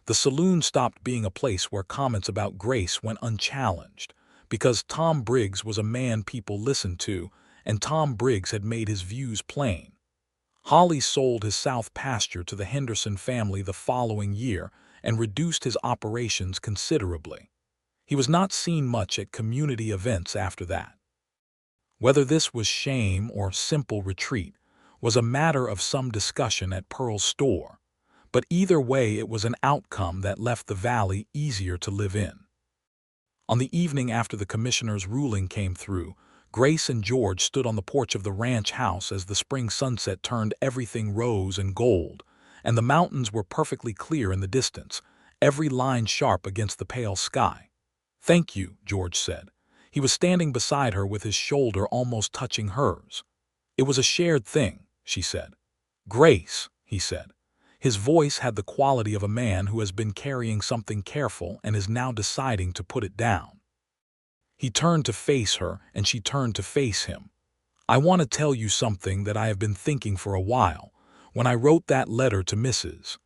[SPEAKER 1] The saloon stopped being a place where comments about Grace went unchallenged because Tom Briggs was a man people listened to, and Tom Briggs had made his views plain. Holly sold his south pasture to the Henderson family the following year and reduced his operations considerably. He was not seen much at community events after that. Whether this was shame or simple retreat was a matter of some discussion at Pearl's store, but either way it was an outcome that left the valley easier to live in. On the evening after the commissioner's ruling came through, Grace and George stood on the porch of the ranch house as the spring sunset turned everything rose and gold, and the mountains were perfectly clear in the distance, every line sharp against the pale sky. "Thank you," George said. He was standing beside her with his shoulder almost touching hers. "It was a shared thing," she said. "Grace," he said. His voice had the quality of a man who has been carrying something careful and is now deciding to put it down. He turned to face her, and she turned to face him. "I want to tell you something that I have been thinking for a while. When I wrote that letter to Mrs.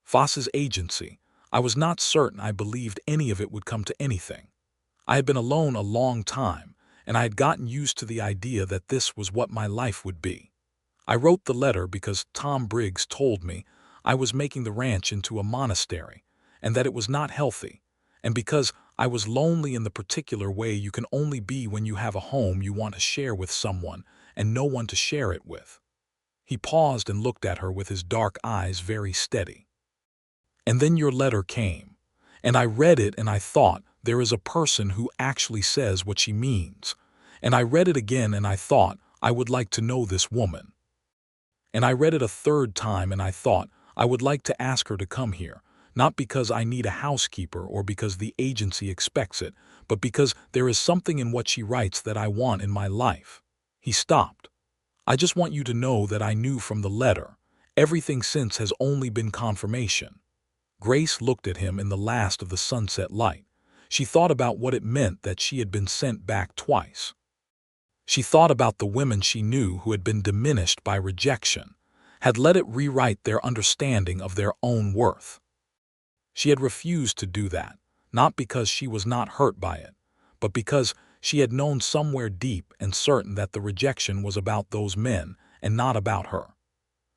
[SPEAKER 1] Foss's agency, I was not certain I believed any of it would come to anything. I had been alone a long time, and I had gotten used to the idea that this was what my life would be. I wrote the letter because Tom Briggs told me I was making the ranch into a monastery and that it was not healthy, and because I was lonely in the particular way you can only be when you have a home you want to share with someone and no one to share it with." He paused and looked at her with his dark eyes very steady. "And then your letter came, and I read it and I thought, there is a person who actually says what she means. And I read it again and I thought, I would like to know this woman. And I read it a third time and I thought, I would like to ask her to come here, not because I need a housekeeper or because the agency expects it, but because there is something in what she writes that I want in my life." He stopped. "I just want you to know that I knew from the letter. Everything since has only been confirmation." Grace looked at him in the last of the sunset light. She thought about what it meant that she had been sent back twice. She thought about the women she knew who had been diminished by rejection, had let it rewrite their understanding of their own worth. She had refused to do that, not because she was not hurt by it, but because she had known somewhere deep and certain that the rejection was about those men and not about her.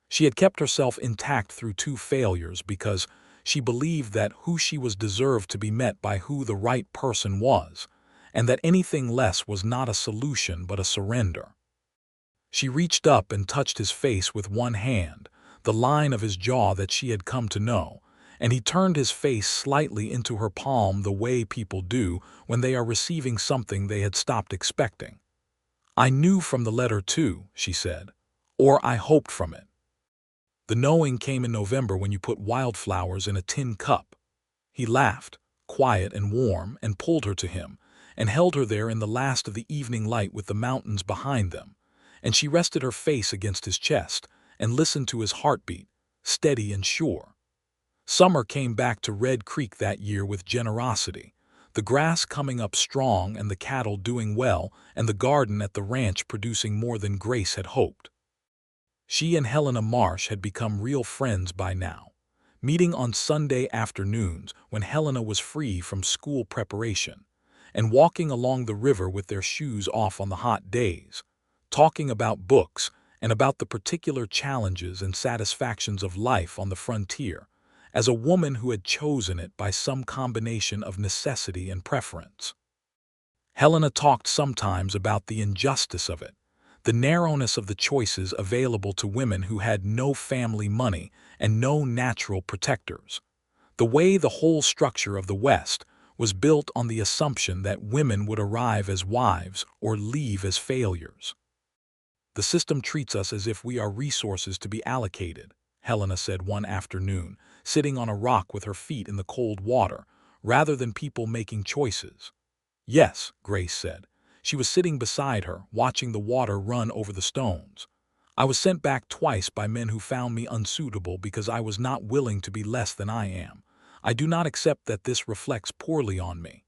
[SPEAKER 1] She had kept herself intact through 2 failures because she believed that who she was deserved to be met by who the right person was, and that anything less was not a solution but a surrender. She reached up and touched his face with one hand, the line of his jaw that she had come to know, and he turned his face slightly into her palm the way people do when they are receiving something they had stopped expecting. "I knew from the letter too," she said, "or I hoped from it. The knowing came in November when you put wildflowers in a tin cup." He laughed, quiet and warm, and pulled her to him, and held her there in the last of the evening light with the mountains behind them, and she rested her face against his chest and listened to his heartbeat, steady and sure. Summer came back to Red Creek that year with generosity. the grass coming up strong and the cattle doing well and the garden at the ranch producing more than Grace had hoped. She and Helena Marsh had become real friends by now, meeting on Sunday afternoons when Helena was free from school preparation, and walking along the river with their shoes off on the hot days, talking about books and about the particular challenges and satisfactions of life on the frontier, as a woman who had chosen it by some combination of necessity and preference. Helena talked sometimes about the injustice of it, the narrowness of the choices available to women who had no family money and no natural protectors, the way the whole structure of the West was built on the assumption that women would arrive as wives or leave as failures. "The system treats us as if we are resources to be allocated," Helena said one afternoon, sitting on a rock with her feet in the cold water, rather than people making choices. "Yes," Grace said. She was sitting beside her, watching the water run over the stones. "I was sent back twice by men who found me unsuitable because I was not willing to be less than I am. I do not accept that this reflects poorly on me."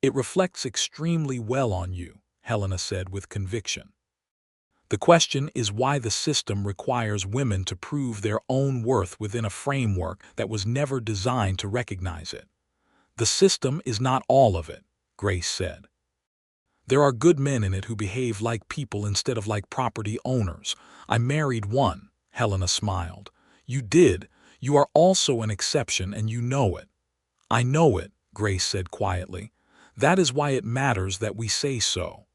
[SPEAKER 1] "It reflects extremely well on you," Helena said with conviction. "The question is why the system requires women to prove their own worth within a framework that was never designed to recognize it." "The system is not all of it," Grace said. "There are good men in it who behave like people instead of like property owners. I married one," Helena smiled. "You did. You are also an exception and you know it." "I know it," Grace said quietly. "That is why it matters that we say so."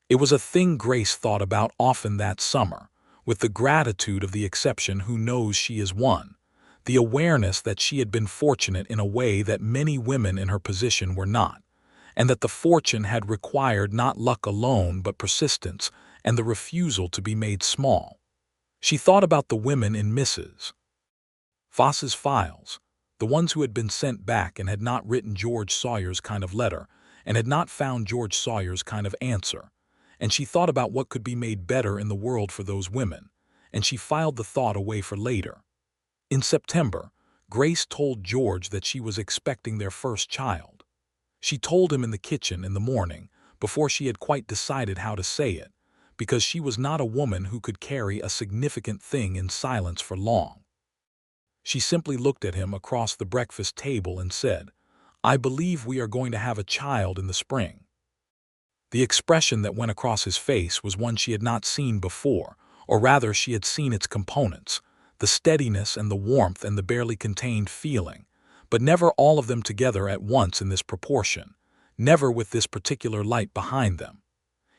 [SPEAKER 1] It was a thing Grace thought about often that summer, with the gratitude of the exception who knows she is one, the awareness that she had been fortunate in a way that many women in her position were not, and that the fortune had required not luck alone but persistence and the refusal to be made small. She thought about the women in Mrs. Foss's files, the ones who had been sent back and had not written George Sawyer's kind of letter and had not found George Sawyer's kind of answer, and she thought about what could be made better in the world for those women, and she filed the thought away for later. In September, Grace told George that she was expecting their first child. She told him in the kitchen in the morning, before she had quite decided how to say it, because she was not a woman who could carry a significant thing in silence for long. She simply looked at him across the breakfast table and said, "I believe we are going to have a child in the spring." The expression that went across his face was one she had not seen before, or rather she had seen its components, the steadiness and the warmth and the barely contained feeling, but never all of them together at once in this proportion, never with this particular light behind them.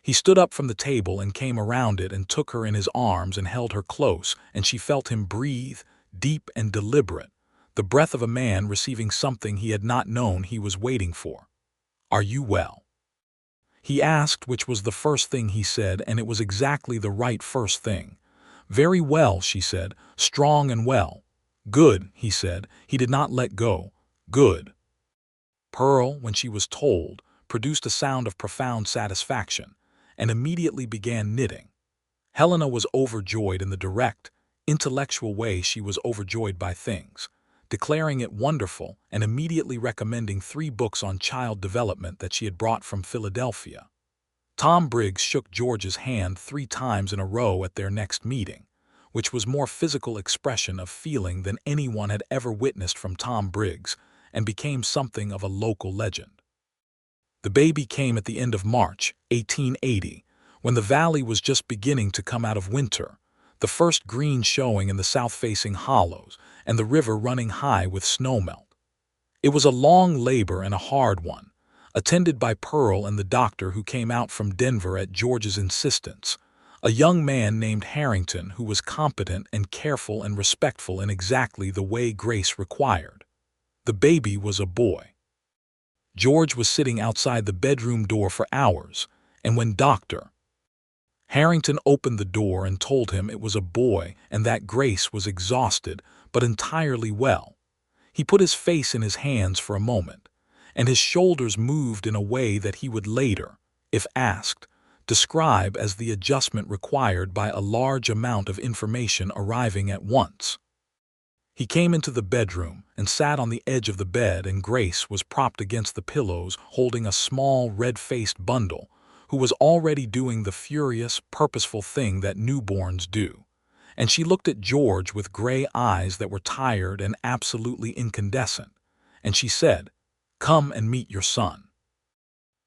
[SPEAKER 1] He stood up from the table and came around it and took her in his arms and held her close, and she felt him breathe, deep and deliberate, the breath of a man receiving something he had not known he was waiting for. "Are you well?" he asked, which was the first thing he said, and it was exactly the right first thing. "Very well," she said, "strong and well." "Good," he said. He did not let go. "Good." Pearl, when she was told, produced a sound of profound satisfaction, and immediately began knitting. Helena was overjoyed in the direct, intellectual way she was overjoyed by things, declaring it wonderful and immediately recommending 3 books on child development that she had brought from Philadelphia. Tom Briggs shook George's hand 3 times in a row at their next meeting, which was more physical expression of feeling than anyone had ever witnessed from Tom Briggs, and became something of a local legend. The baby came at the end of March, 1880, when the valley was just beginning to come out of winter, the first green showing in the south-facing hollows, and the river running high with snowmelt. It was a long labor and a hard one, attended by Pearl and the doctor who came out from Denver at George's insistence, a young man named Harrington who was competent and careful and respectful in exactly the way Grace required. The baby was a boy. George was sitting outside the bedroom door for hours, and when Dr. Harrington opened the door and told him it was a boy and that Grace was exhausted but entirely well, he put his face in his hands for a moment, and his shoulders moved in a way that he would later, if asked, describe as the adjustment required by a large amount of information arriving at once. He came into the bedroom and sat on the edge of the bed, and Grace was propped against the pillows holding a small red-faced bundle, who was already doing the furious, purposeful thing that newborns do. And she looked at George with gray eyes that were tired and absolutely incandescent, and she said, "Come and meet your son."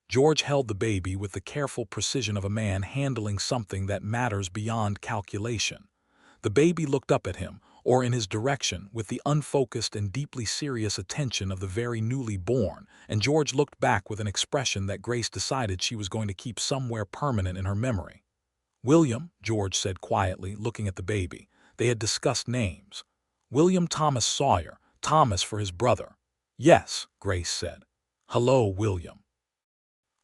[SPEAKER 1] George held the baby with the careful precision of a man handling something that matters beyond calculation. The baby looked up at him, or in his direction, with the unfocused and deeply serious attention of the very newly born, and George looked back with an expression that Grace decided she was going to keep somewhere permanent in her memory. "William," George said quietly, looking at the baby. They had discussed names. "William Thomas Sawyer, Thomas for his brother." "Yes," Grace said. "Hello, William."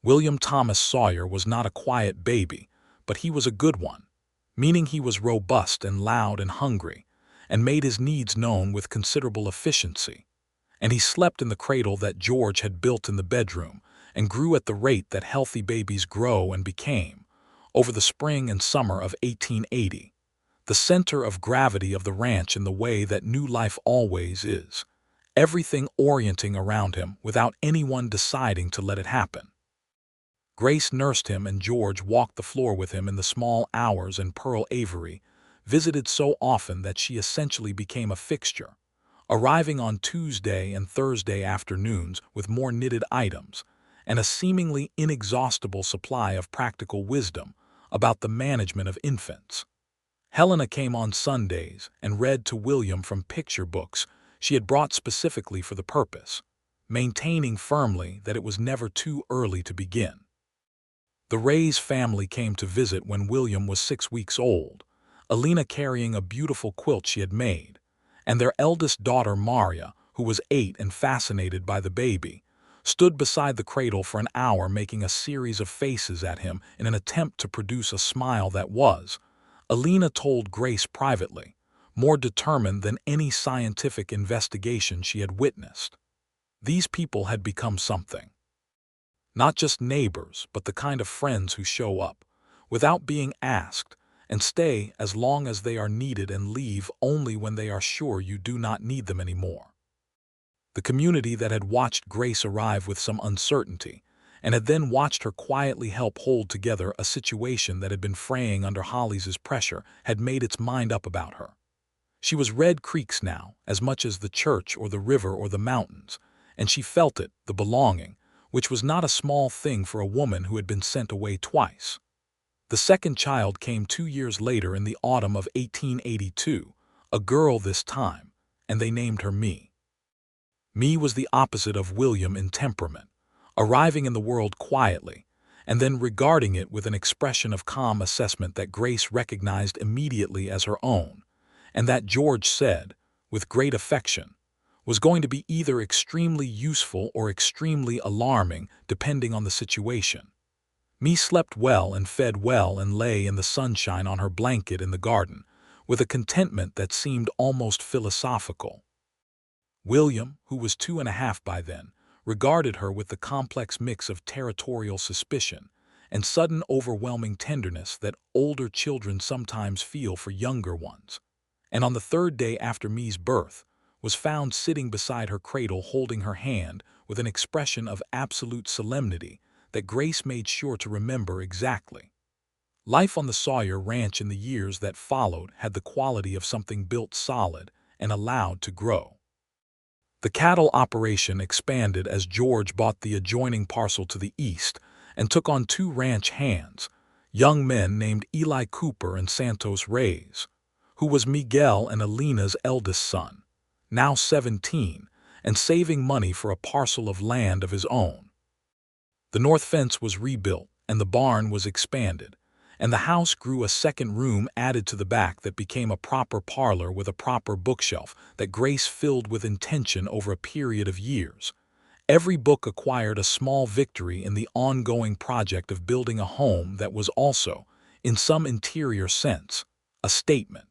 [SPEAKER 1] William Thomas Sawyer was not a quiet baby, but he was a good one, meaning he was robust and loud and hungry, and made his needs known with considerable efficiency. And he slept in the cradle that George had built in the bedroom, and grew at the rate that healthy babies grow and became, over the spring and summer of 1880, the center of gravity of the ranch in the way that new life always is, everything orienting around him without anyone deciding to let it happen. Grace nursed him, and George walked the floor with him in the small hours, and Pearl Avery visited so often that she essentially became a fixture, arriving on Tuesday and Thursday afternoons with more knitted items and a seemingly inexhaustible supply of practical wisdom about the management of infants. Helena came on Sundays and read to William from picture books she had brought specifically for the purpose, maintaining firmly that it was never too early to begin. The Ray's family came to visit when William was 6 weeks old, Alina carrying a beautiful quilt she had made, and their eldest daughter Maria, who was 8 and fascinated by the baby, stood beside the cradle for an hour making a series of faces at him in an attempt to produce a smile that was, Alina told Grace privately, more determined than any scientific investigation she had witnessed. These people had become something. Not just neighbors, but the kind of friends who show up, without being asked, and stay as long as they are needed and leave only when they are sure you do not need them anymore. The community that had watched Grace arrive with some uncertainty, and had then watched her quietly help hold together a situation that had been fraying under Holly's pressure, had made its mind up about her. She was Red Creek's now, as much as the church or the river or the mountains, and she felt it, the belonging, which was not a small thing for a woman who had been sent away twice. The second child came 2 years later in the autumn of 1882, a girl this time, and they named her Me. Me was the opposite of William in temperament, arriving in the world quietly, and then regarding it with an expression of calm assessment that Grace recognized immediately as her own, and that George said, with great affection, was going to be either extremely useful or extremely alarming, depending on the situation. Me slept well and fed well and lay in the sunshine on her blanket in the garden, with a contentment that seemed almost philosophical. William, who was 2.5 by then, regarded her with the complex mix of territorial suspicion and sudden overwhelming tenderness that older children sometimes feel for younger ones, and on the third day after Me's birth, was found sitting beside her cradle holding her hand with an expression of absolute solemnity that Grace made sure to remember exactly. Life on the Sawyer ranch in the years that followed had the quality of something built solid and allowed to grow. The cattle operation expanded as George bought the adjoining parcel to the east and took on 2 ranch hands, young men named Eli Cooper and Santos Reyes, who was Miguel and Alina's eldest son, now 17, and saving money for a parcel of land of his own. The north fence was rebuilt, and the barn was expanded, and the house grew a second room added to the back that became a proper parlor with a proper bookshelf that Grace filled with intention over a period of years. Every book acquired a small victory in the ongoing project of building a home that was also, in some interior sense, a statement.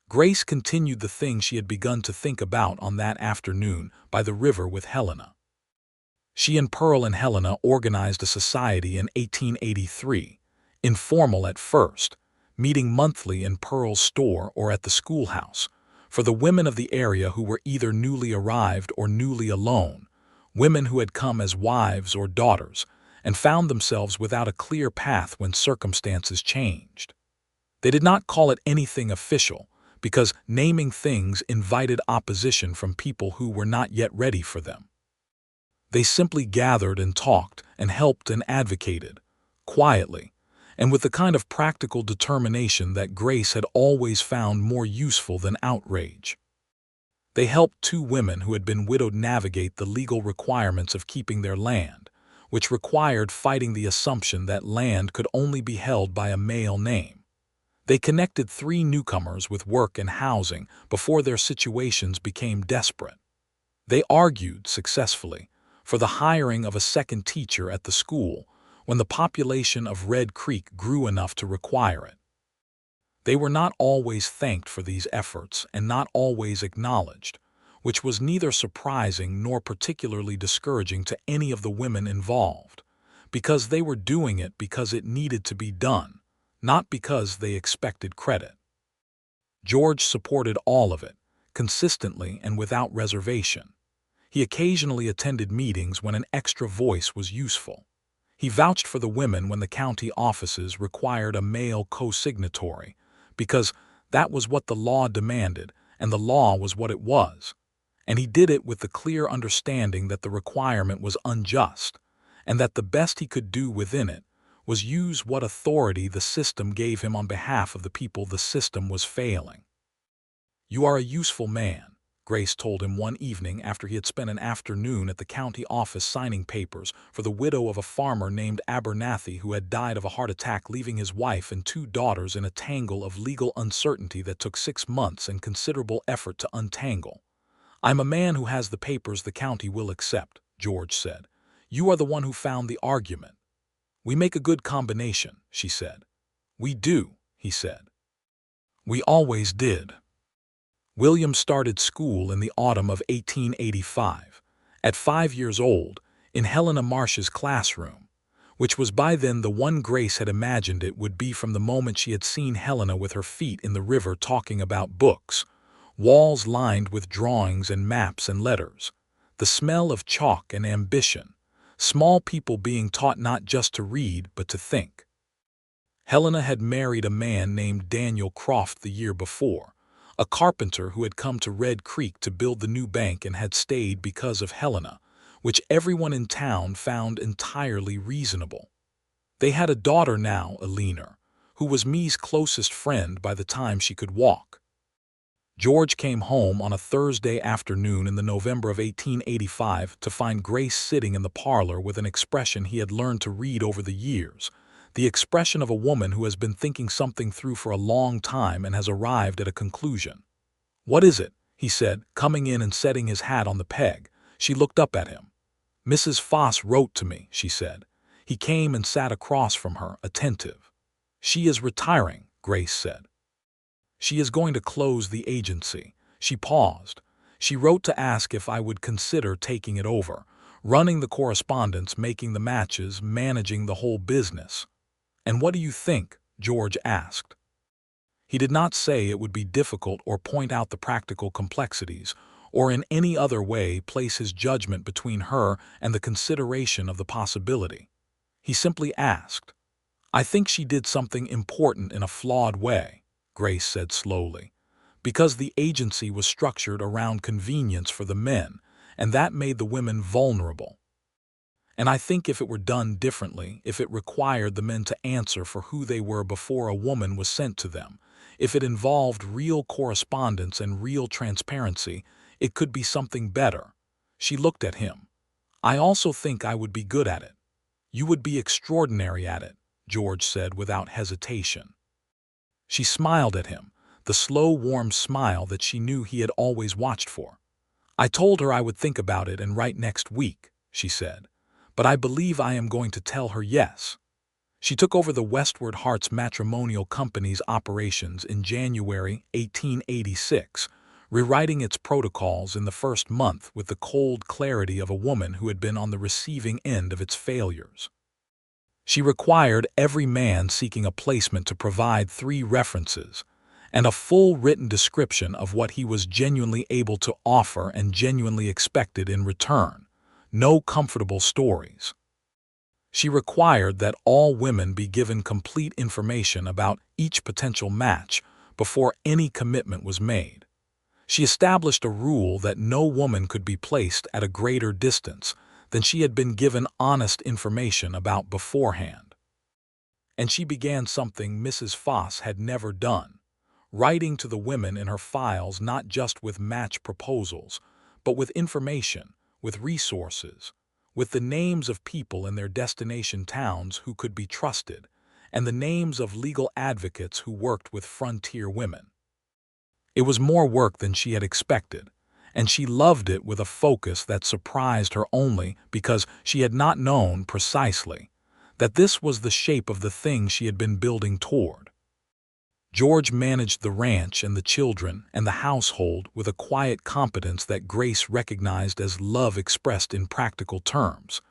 [SPEAKER 1] Grace continued the thing she had begun to think about on that afternoon by the river with Helena. She and Pearl and Helena organized a society in 1883, informal at first, meeting monthly in Pearl's store or at the schoolhouse, For the women of the area who were either newly arrived or newly alone, women who had come as wives or daughters, and found themselves without a clear path when circumstances changed. They did not call it anything official, because naming things invited opposition from people who were not yet ready for them. They simply gathered and talked and helped and advocated, quietly, and with the kind of practical determination that Grace had always found more useful than outrage. They helped two women who had been widowed navigate the legal requirements of keeping their land, which required fighting the assumption that land could only be held by a male name. They connected three newcomers with work and housing before their situations became desperate. They argued successfully for the hiring of a second teacher at the school when the population of Red Creek grew enough to require it. They were not always thanked for these efforts and not always acknowledged, which was neither surprising nor particularly discouraging to any of the women involved, because they were doing it because it needed to be done, not because they expected credit. George supported all of it, consistently and without reservation. He occasionally attended meetings when an extra voice was useful. He vouched for the women when the county offices required a male co-signatory, because that was what the law demanded, and the law was what it was. And he did it with the clear understanding that the requirement was unjust, and that the best he could do within it was use what authority the system gave him on behalf of the people the system was failing. "You are a useful man," Grace told him one evening after he had spent an afternoon at the county office signing papers for the widow of a farmer named Abernathy who had died of a heart attack, leaving his wife and two daughters in a tangle of legal uncertainty that took 6 months and considerable effort to untangle. "I'm a man who has the papers the county will accept," George said. "You are the one who found the argument." "We make a good combination," she said. "We do," he said. "We always did." William started school in the autumn of 1885, at 5 years old, in Helena Marsh's classroom, which was by then the one Grace had imagined it would be from the moment she had seen Helena with her feet in the river talking about books, walls lined with drawings and maps and letters, the smell of chalk and ambition, small people being taught not just to read but to think. Helena had married a man named Daniel Croft the year before, a carpenter who had come to Red Creek to build the new bank and had stayed because of Helena, which everyone in town found entirely reasonable. They had a daughter now, Eleanor, who was Me's closest friend by the time she could walk. George came home on a Thursday afternoon in the November of 1885 to find Grace sitting in the parlor with an expression he had learned to read over the years, the expression of a woman who has been thinking something through for a long time and has arrived at a conclusion. "What is it?" he said, coming in and setting his hat on the peg. She looked up at him. "Mrs. Foss wrote to me," she said. He came and sat across from her, attentive. "She is retiring," Grace said. "She is going to close the agency." She paused. "She wrote to ask if I would consider taking it over, running the correspondence, making the matches, managing the whole business." "And what do you think?" George asked. He did not say it would be difficult or point out the practical complexities, or in any other way place his judgment between her and the consideration of the possibility. He simply asked. "I think she did something important in a flawed way," Grace said slowly, "because the agency was structured around convenience for the men, and that made the women vulnerable. And I think if it were done differently, if it required the men to answer for who they were before a woman was sent to them, if it involved real correspondence and real transparency, it could be something better." She looked at him. "I also think I would be good at it." "You would be extraordinary at it," George said without hesitation. She smiled at him, the slow, warm smile that she knew he had always watched for. "I told her I would think about it and write next week," she said. "But I believe I am going to tell her yes." She took over the Westward Hearts Matrimonial Company's operations in January 1886, rewriting its protocols in the first month with the cold clarity of a woman who had been on the receiving end of its failures. She required every man seeking a placement to provide 3 references, and a full written description of what he was genuinely able to offer and genuinely expected in return. No comfortable stories. She required that all women be given complete information about each potential match before any commitment was made. She established a rule that no woman could be placed at a greater distance than she had been given honest information about beforehand. And she began something Mrs. Foss had never done, writing to the women in her files not just with match proposals, but with information, with resources, with the names of people in their destination towns who could be trusted, and the names of legal advocates who worked with frontier women. It was more work than she had expected, and she loved it with a focus that surprised her only because she had not known precisely that this was the shape of the thing she had been building toward. George managed the ranch and the children and the household with a quiet competence that Grace recognized as love expressed in practical terms,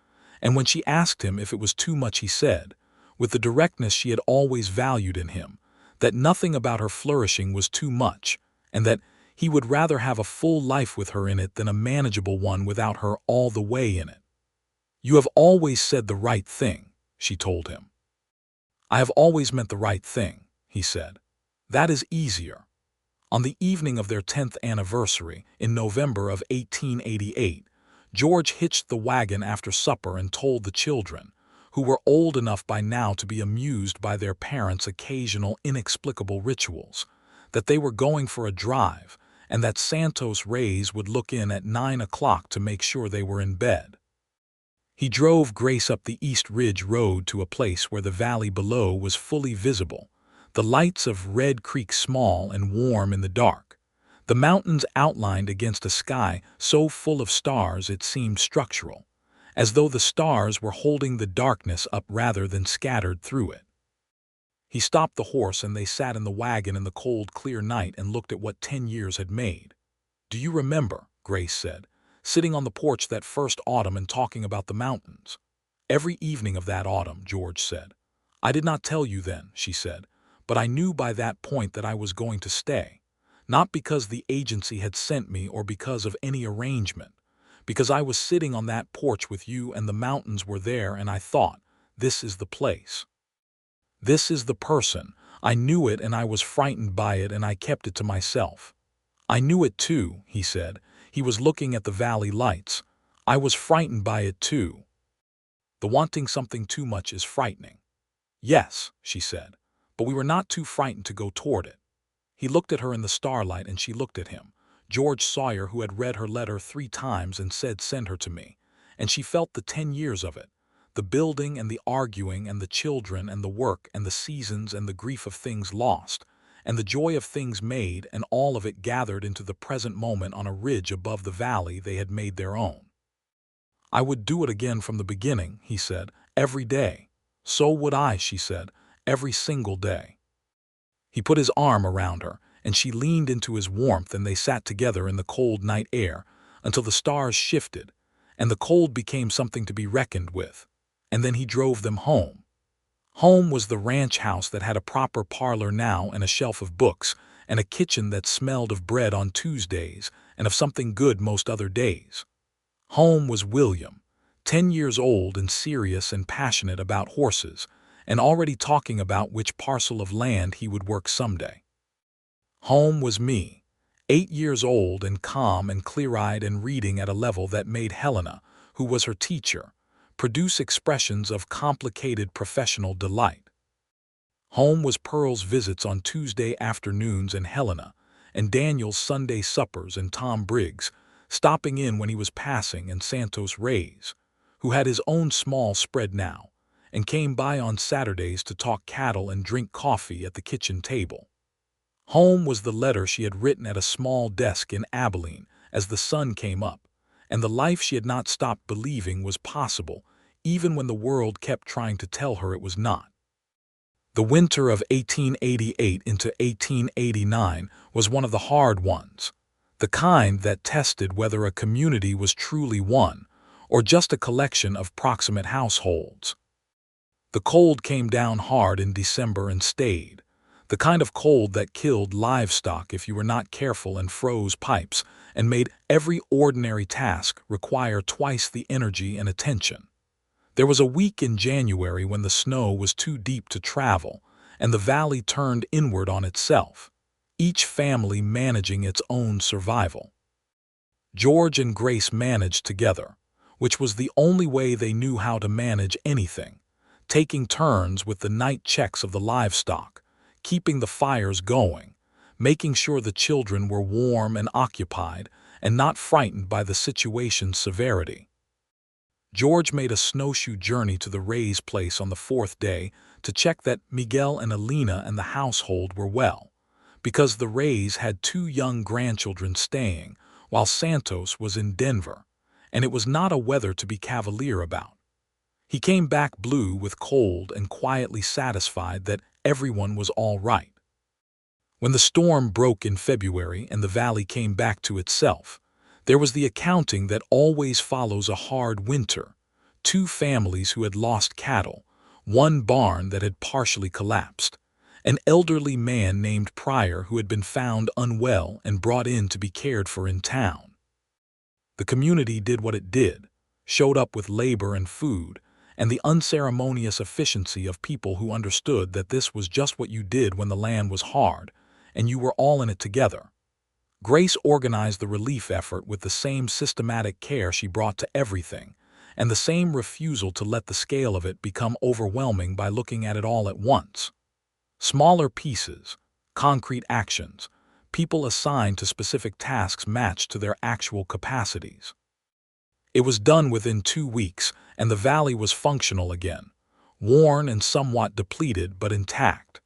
[SPEAKER 1] and when she asked him if it was too much he said, with the directness she had always valued in him, that nothing about her flourishing was too much, and that he would rather have a full life with her in it than a manageable one without her all the way in it. "You have always said the right thing," she told him. "I have always meant the right thing," he said. "That is easier." On the evening of their 10th anniversary, in November of 1888, George hitched the wagon after supper and told the children, who were old enough by now to be amused by their parents' occasional inexplicable rituals, that they were going for a drive and that Santos Reyes would look in at 9 o'clock to make sure they were in bed. He drove Grace up the East Ridge Road to a place where the valley below was fully visible, the lights of Red Creek small and warm in the dark, the mountains outlined against a sky so full of stars it seemed structural, as though the stars were holding the darkness up rather than scattered through it. He stopped the horse and they sat in the wagon in the cold, clear night and looked at what 10 years had made. "Do you remember," Grace said, "sitting on the porch that first autumn and talking about the mountains?" "Every evening of that autumn," George said. "I did not tell you then," she said, "but I knew by that point that I was going to stay, not because the agency had sent me or because of any arrangement, because I was sitting on that porch with you and the mountains were there and I thought, this is the place. This is the person. I knew it and I was frightened by it and I kept it to myself." "I knew it too," he said. He was looking at the valley lights. "I was frightened by it too." The wanting something too much is frightening. "Yes," she said, "but we were not too frightened to go toward it." He looked at her in the starlight and she looked at him, George Sawyer, who had read her letter 3 times and said, "Send her to me," and she felt the 10 years of it, the building and the arguing and the children and the work and the seasons and the grief of things lost, and the joy of things made, and all of it gathered into the present moment on a ridge above the valley they had made their own. "I would do it again from the beginning," he said, "every day." "So would I," she said, "every single day." He put his arm around her, and she leaned into his warmth and they sat together in the cold night air until the stars shifted, and the cold became something to be reckoned with, and then he drove them home. Home was the ranch house that had a proper parlor now and a shelf of books, and a kitchen that smelled of bread on Tuesdays and of something good most other days. Home was William, 10 years old and serious and passionate about horses, and already talking about which parcel of land he would work someday. Home was me, 8 years old and calm and clear-eyed and reading at a level that made Helena, who was her teacher, produce expressions of complicated professional delight. Home was Pearl's visits on Tuesday afternoons and Helena, and Daniel's Sunday suppers and Tom Briggs, stopping in when he was passing, and Santos Reyes, who had his own small spread now, and came by on Saturdays to talk cattle and drink coffee at the kitchen table. Home was the letter she had written at a small desk in Abilene as the sun came up, and the life she had not stopped believing was possible, even when the world kept trying to tell her it was not. The winter of 1888 into 1889 was one of the hard ones, the kind that tested whether a community was truly one, or just a collection of proximate households. The cold came down hard in December and stayed. The kind of cold that killed livestock if you were not careful and froze pipes and made every ordinary task require twice the energy and attention. There was a week in January when the snow was too deep to travel, and the valley turned inward on itself, each family managing its own survival. George and Grace managed together, which was the only way they knew how to manage anything, taking turns with the night checks of the livestock, keeping the fires going, making sure the children were warm and occupied, and not frightened by the situation's severity. George made a snowshoe journey to the Ray's place on the fourth day to check that Miguel and Alina and the household were well, because the Rays had 2 young grandchildren staying, while Santos was in Denver, and it was not a weather to be cavalier about. He came back blue with cold and quietly satisfied that everyone was all right. When the storm broke in February and the valley came back to itself, there was the accounting that always follows a hard winter: 2 families who had lost cattle, 1 barn that had partially collapsed, an elderly man named Pryor who had been found unwell and brought in to be cared for in town. The community did what it did, showed up with labor and food, and the unceremonious efficiency of people who understood that this was just what you did when the land was hard, and you were all in it together. Grace organized the relief effort with the same systematic care she brought to everything, and the same refusal to let the scale of it become overwhelming by looking at it all at once. Smaller pieces, concrete actions, people assigned to specific tasks matched to their actual capacities. It was done within 2 weeks, and the valley was functional again, worn and somewhat depleted but intact.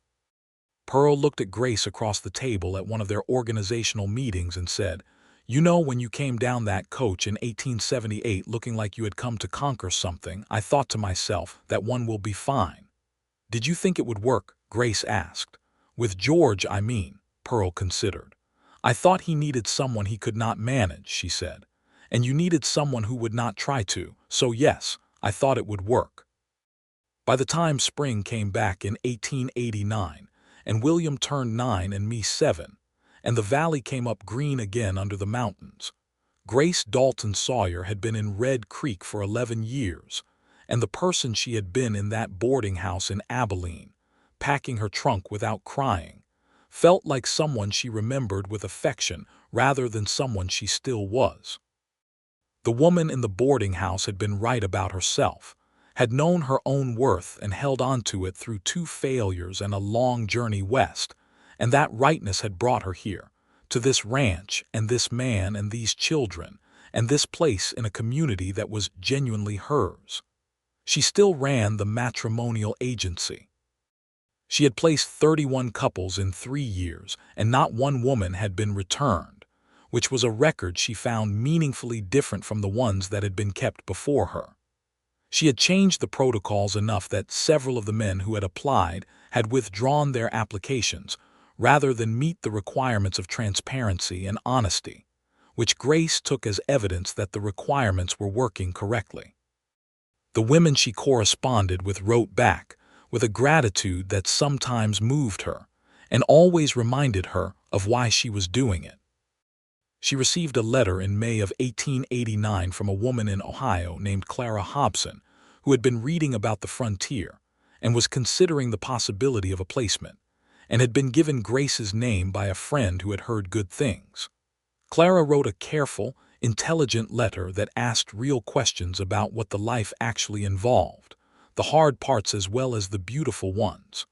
[SPEAKER 1] Pearl looked at Grace across the table at one of their organizational meetings and said, "You know, when you came down that coach in 1878 looking like you had come to conquer something, I thought to myself that one will be fine." "Did you think it would work?" Grace asked. "With George, I mean," Pearl considered. "I thought he needed someone he could not manage," she said. "And you needed someone who would not try to, so yes, I thought it would work." By the time spring came back in 1889, and William turned 9 and me 7, and the valley came up green again under the mountains, Grace Dalton Sawyer had been in Red Creek for 11 years, and the person she had been in that boarding house in Abilene, packing her trunk without crying, felt like someone she remembered with affection rather than someone she still was. The woman in the boarding house had been right about herself, had known her own worth and held on to it through 2 failures and a long journey west, and that rightness had brought her here, to this ranch and this man and these children, and this place in a community that was genuinely hers. She still ran the matrimonial agency. She had placed 31 couples in 3 years, and not one woman had been returned, which was a record she found meaningfully different from the ones that had been kept before her. She had changed the protocols enough that several of the men who had applied had withdrawn their applications rather than meet the requirements of transparency and honesty, which Grace took as evidence that the requirements were working correctly. The women she corresponded with wrote back with a gratitude that sometimes moved her and always reminded her of why she was doing it. She received a letter in May of 1889 from a woman in Ohio named Clara Hobson, who had been reading about the frontier and was considering the possibility of a placement, and had been given Grace's name by a friend who had heard good things. Clara wrote a careful, intelligent letter that asked real questions about what the life actually involved, the hard parts as well as the beautiful ones.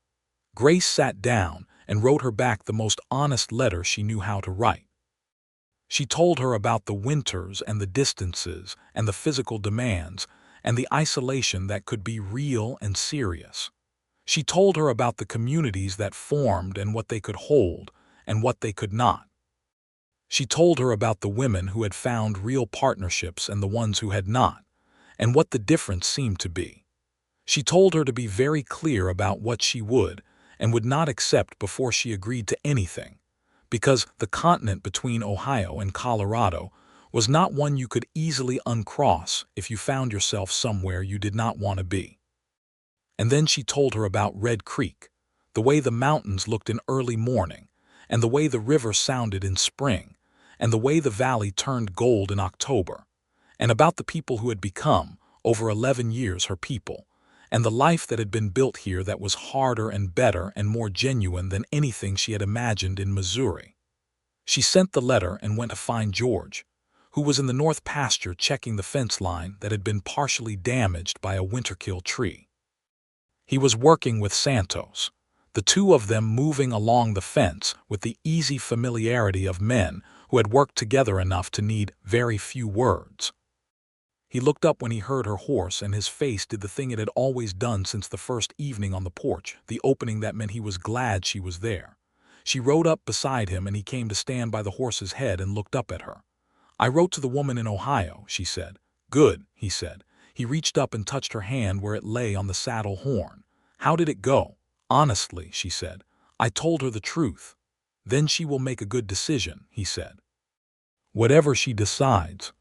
[SPEAKER 1] Grace sat down and wrote her back the most honest letter she knew how to write. She told her about the winters and the distances and the physical demands and the isolation that could be real and serious. She told her about the communities that formed and what they could hold and what they could not. She told her about the women who had found real partnerships and the ones who had not, and what the difference seemed to be. She told her to be very clear about what she would and would not accept before she agreed to anything, because the continent between Ohio and Colorado was not one you could easily uncross if you found yourself somewhere you did not want to be. And then she told her about Red Creek, the way the mountains looked in early morning, and the way the river sounded in spring, and the way the valley turned gold in October, and about the people who had become, over 11 years, her people, and the life that had been built here that was harder and better and more genuine than anything she had imagined in Missouri. She sent the letter and went to find George, who was in the north pasture checking the fence line that had been partially damaged by a winter-kill tree. He was working with Santos, the two of them moving along the fence with the easy familiarity of men who had worked together enough to need very few words. He looked up when he heard her horse, and his face did the thing it had always done since the first evening on the porch, the opening that meant he was glad she was there. She rode up beside him, and he came to stand by the horse's head and looked up at her. "I wrote to the woman in Ohio," she said. "Good," he said. He reached up and touched her hand where it lay on the saddle horn. "How did it go?" "Honestly," she said. "I told her the truth." "Then she will make a good decision," he said. "Whatever she decides."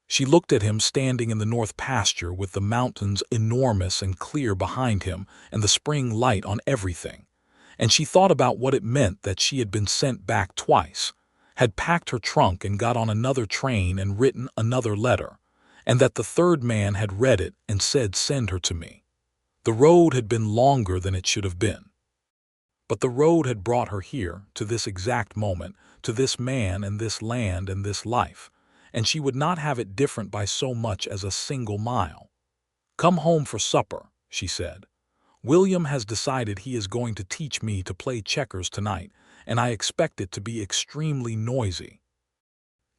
[SPEAKER 1] She looked at him standing in the north pasture with the mountains enormous and clear behind him and the spring light on everything, and she thought about what it meant that she had been sent back twice, had packed her trunk and got on another train and written another letter, and that the third man had read it and said, "Send her to me." The road had been longer than it should have been. But the road had brought her here, to this exact moment, to this man and this land and this life, and she would not have it different by so much as a single mile. "Come home for supper," she said. "William has decided he is going to teach me to play checkers tonight, and I expect it to be extremely noisy."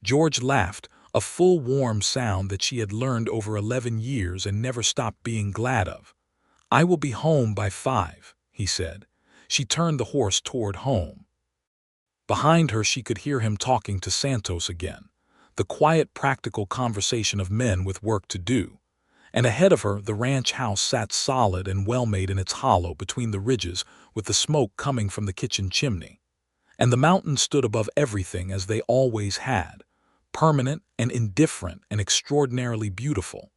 [SPEAKER 1] George laughed, a full warm sound that she had learned over 11 years and never stopped being glad of. "I will be home by 5, he said. She turned the horse toward home. Behind her she could hear him talking to Santos again, the quiet, practical conversation of men with work to do. And ahead of her the ranch house sat solid and well-made in its hollow between the ridges, with the smoke coming from the kitchen chimney. And the mountains stood above everything as they always had, permanent and indifferent and extraordinarily beautiful.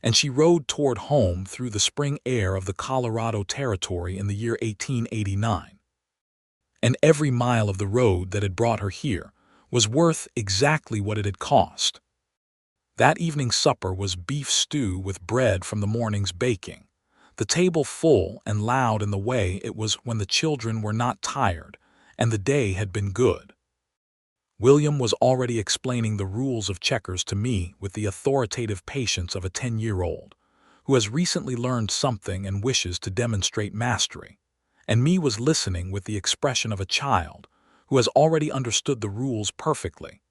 [SPEAKER 1] And she rode toward home through the spring air of the Colorado Territory in the year 1889. And every mile of the road that had brought her here was worth exactly what it had cost. That evening's supper was beef stew with bread from the morning's baking, the table full and loud in the way it was when the children were not tired and the day had been good. William was already explaining the rules of checkers to me with the authoritative patience of a 10-year-old, who has recently learned something and wishes to demonstrate mastery, and me was listening with the expression of a child who has already understood the rules perfectly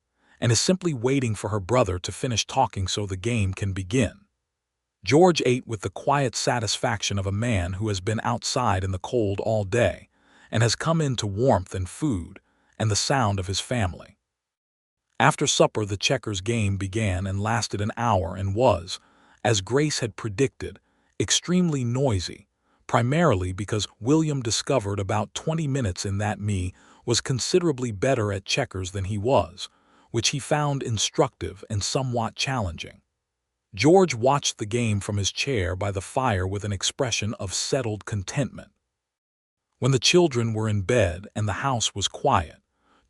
[SPEAKER 1] and is simply waiting for her brother to finish talking so the game can begin. George ate with the quiet satisfaction of a man who has been outside in the cold all day and has come into warmth and food and the sound of his family. After supper the checkers game began and lasted an hour and was, as Grace had predicted, extremely noisy, primarily because William discovered about 20 minutes in that me was considerably better at checkers than he was, which he found instructive and somewhat challenging. George watched the game from his chair by the fire with an expression of settled contentment. When the children were in bed and the house was quiet,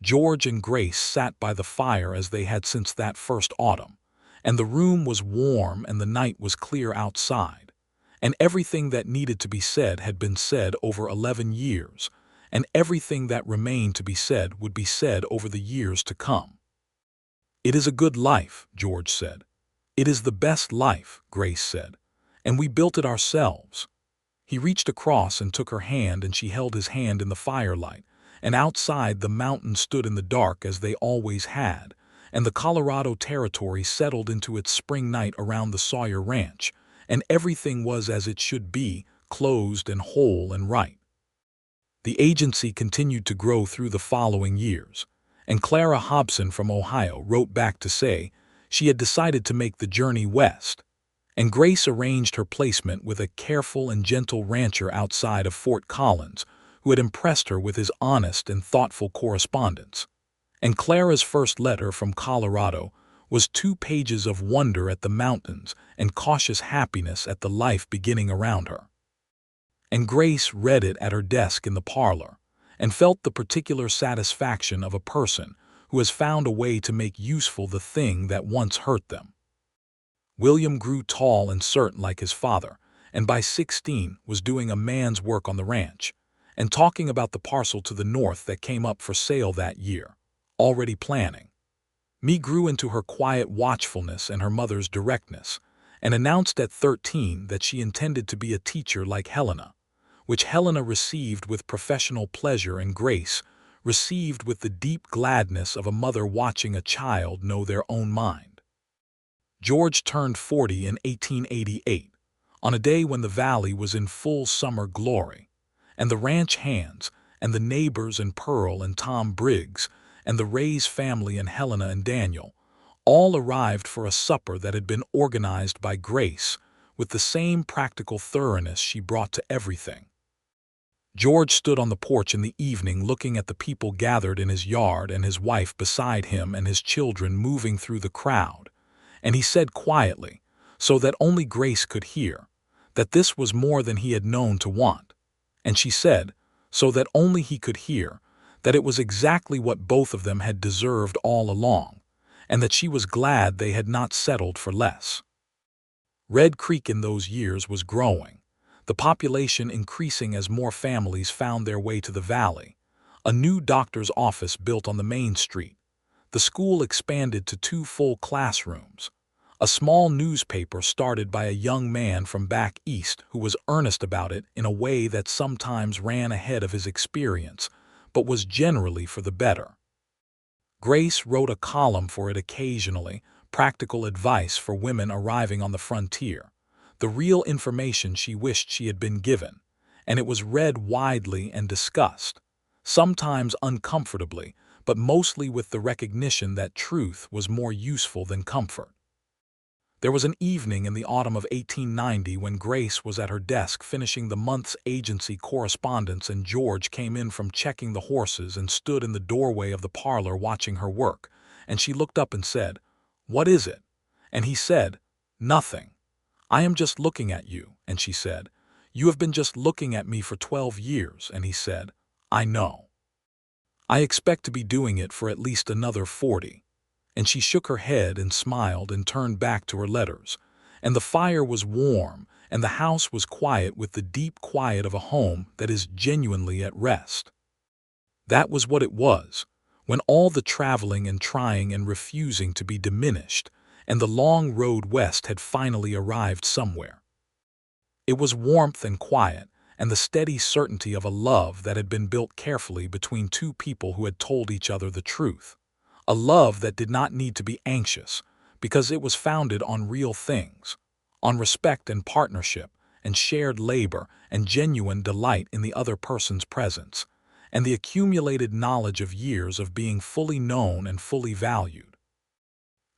[SPEAKER 1] George and Grace sat by the fire as they had since that first autumn, and the room was warm and the night was clear outside, and everything that needed to be said had been said over 11 years, and everything that remained to be said would be said over the years to come. "It is a good life," George said. "It is the best life," Grace said, "and we built it ourselves." He reached across and took her hand, and she held his hand in the firelight, and outside the mountains stood in the dark as they always had, and the Colorado Territory settled into its spring night around the Sawyer ranch, and everything was as it should be, closed and whole and right. The agency continued to grow through the following years, and Clara Hobson from Ohio wrote back to say she had decided to make the journey west, and Grace arranged her placement with a careful and gentle rancher outside of Fort Collins who had impressed her with his honest and thoughtful correspondence. And Clara's first letter from Colorado was 2 pages of wonder at the mountains and cautious happiness at the life beginning around her. and Grace read it at her desk in the parlor and felt the particular satisfaction of a person who has found a way to make useful the thing that once hurt them. William grew tall and certain like his father, and by 16 was doing a man's work on the ranch, and talking about the parcel to the north that came up for sale that year, already planning. Me grew into her quiet watchfulness and her mother's directness, and announced at 13 that she intended to be a teacher like Helena, which Helena received with professional pleasure and Grace received with the deep gladness of a mother watching a child know their own mind. George turned 40 in 1888, on a day when the valley was in full summer glory, and the ranch hands, and the neighbors and Pearl and Tom Briggs, and the Ray's family and Helena and Daniel, all arrived for a supper that had been organized by Grace with the same practical thoroughness she brought to everything. George stood on the porch in the evening looking at the people gathered in his yard and his wife beside him and his children moving through the crowd, and he said quietly, so that only Grace could hear, that this was more than he had known to want, and she said, so that only he could hear, that it was exactly what both of them had deserved all along, and that she was glad they had not settled for less. Red Creek in those years was growing, the population increasing as more families found their way to the valley, a new doctor's office built on the main street, the school expanded to 2 full classrooms, a small newspaper started by a young man from back east who was earnest about it in a way that sometimes ran ahead of his experience, but was generally for the better. Grace wrote a column for it occasionally, practical advice for women arriving on the frontier, the real information she wished she had been given, and it was read widely and discussed, sometimes uncomfortably, but mostly with the recognition that truth was more useful than comfort. There was an evening in the autumn of 1890 when Grace was at her desk finishing the month's agency correspondence and George came in from checking the horses and stood in the doorway of the parlor watching her work, and she looked up and said, "What is it?" And he said, "Nothing. I am just looking at you," and she said, "You have been just looking at me for 12 years, and he said, "I know. I expect to be doing it for at least another 40. And she shook her head and smiled and turned back to her letters, and the fire was warm, and the house was quiet with the deep quiet of a home that is genuinely at rest. That was what it was, when all the traveling and trying and refusing to be diminished, and the long road west had finally arrived somewhere. It was warmth and quiet, and the steady certainty of a love that had been built carefully between 2 people who had told each other the truth. A love that did not need to be anxious, because it was founded on real things, on respect and partnership, and shared labor and genuine delight in the other person's presence, and the accumulated knowledge of years of being fully known and fully valued.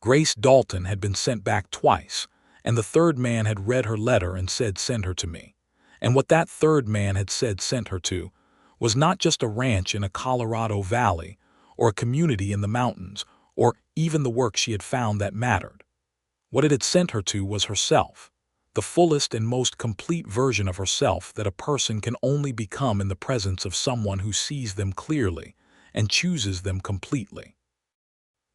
[SPEAKER 1] Grace Dalton had been sent back twice, and the third man had read her letter and said, "Send her to me." And what that third man had said sent her to was not just a ranch in a Colorado valley, or a community in the mountains, or even the work she had found that mattered. What it had sent her to was herself, the fullest and most complete version of herself that a person can only become in the presence of someone who sees them clearly and chooses them completely.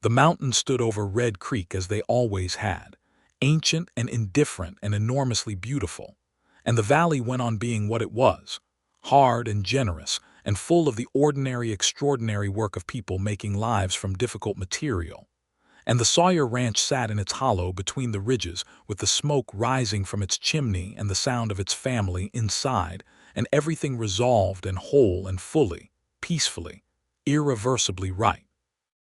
[SPEAKER 1] The mountains stood over Red Creek as they always had, ancient and indifferent and enormously beautiful, and the valley went on being what it was, hard and generous and full of the ordinary extraordinary work of people making lives from difficult material. And the Sawyer ranch sat in its hollow between the ridges with the smoke rising from its chimney and the sound of its family inside, and everything resolved and whole and fully, peacefully, irreversibly right.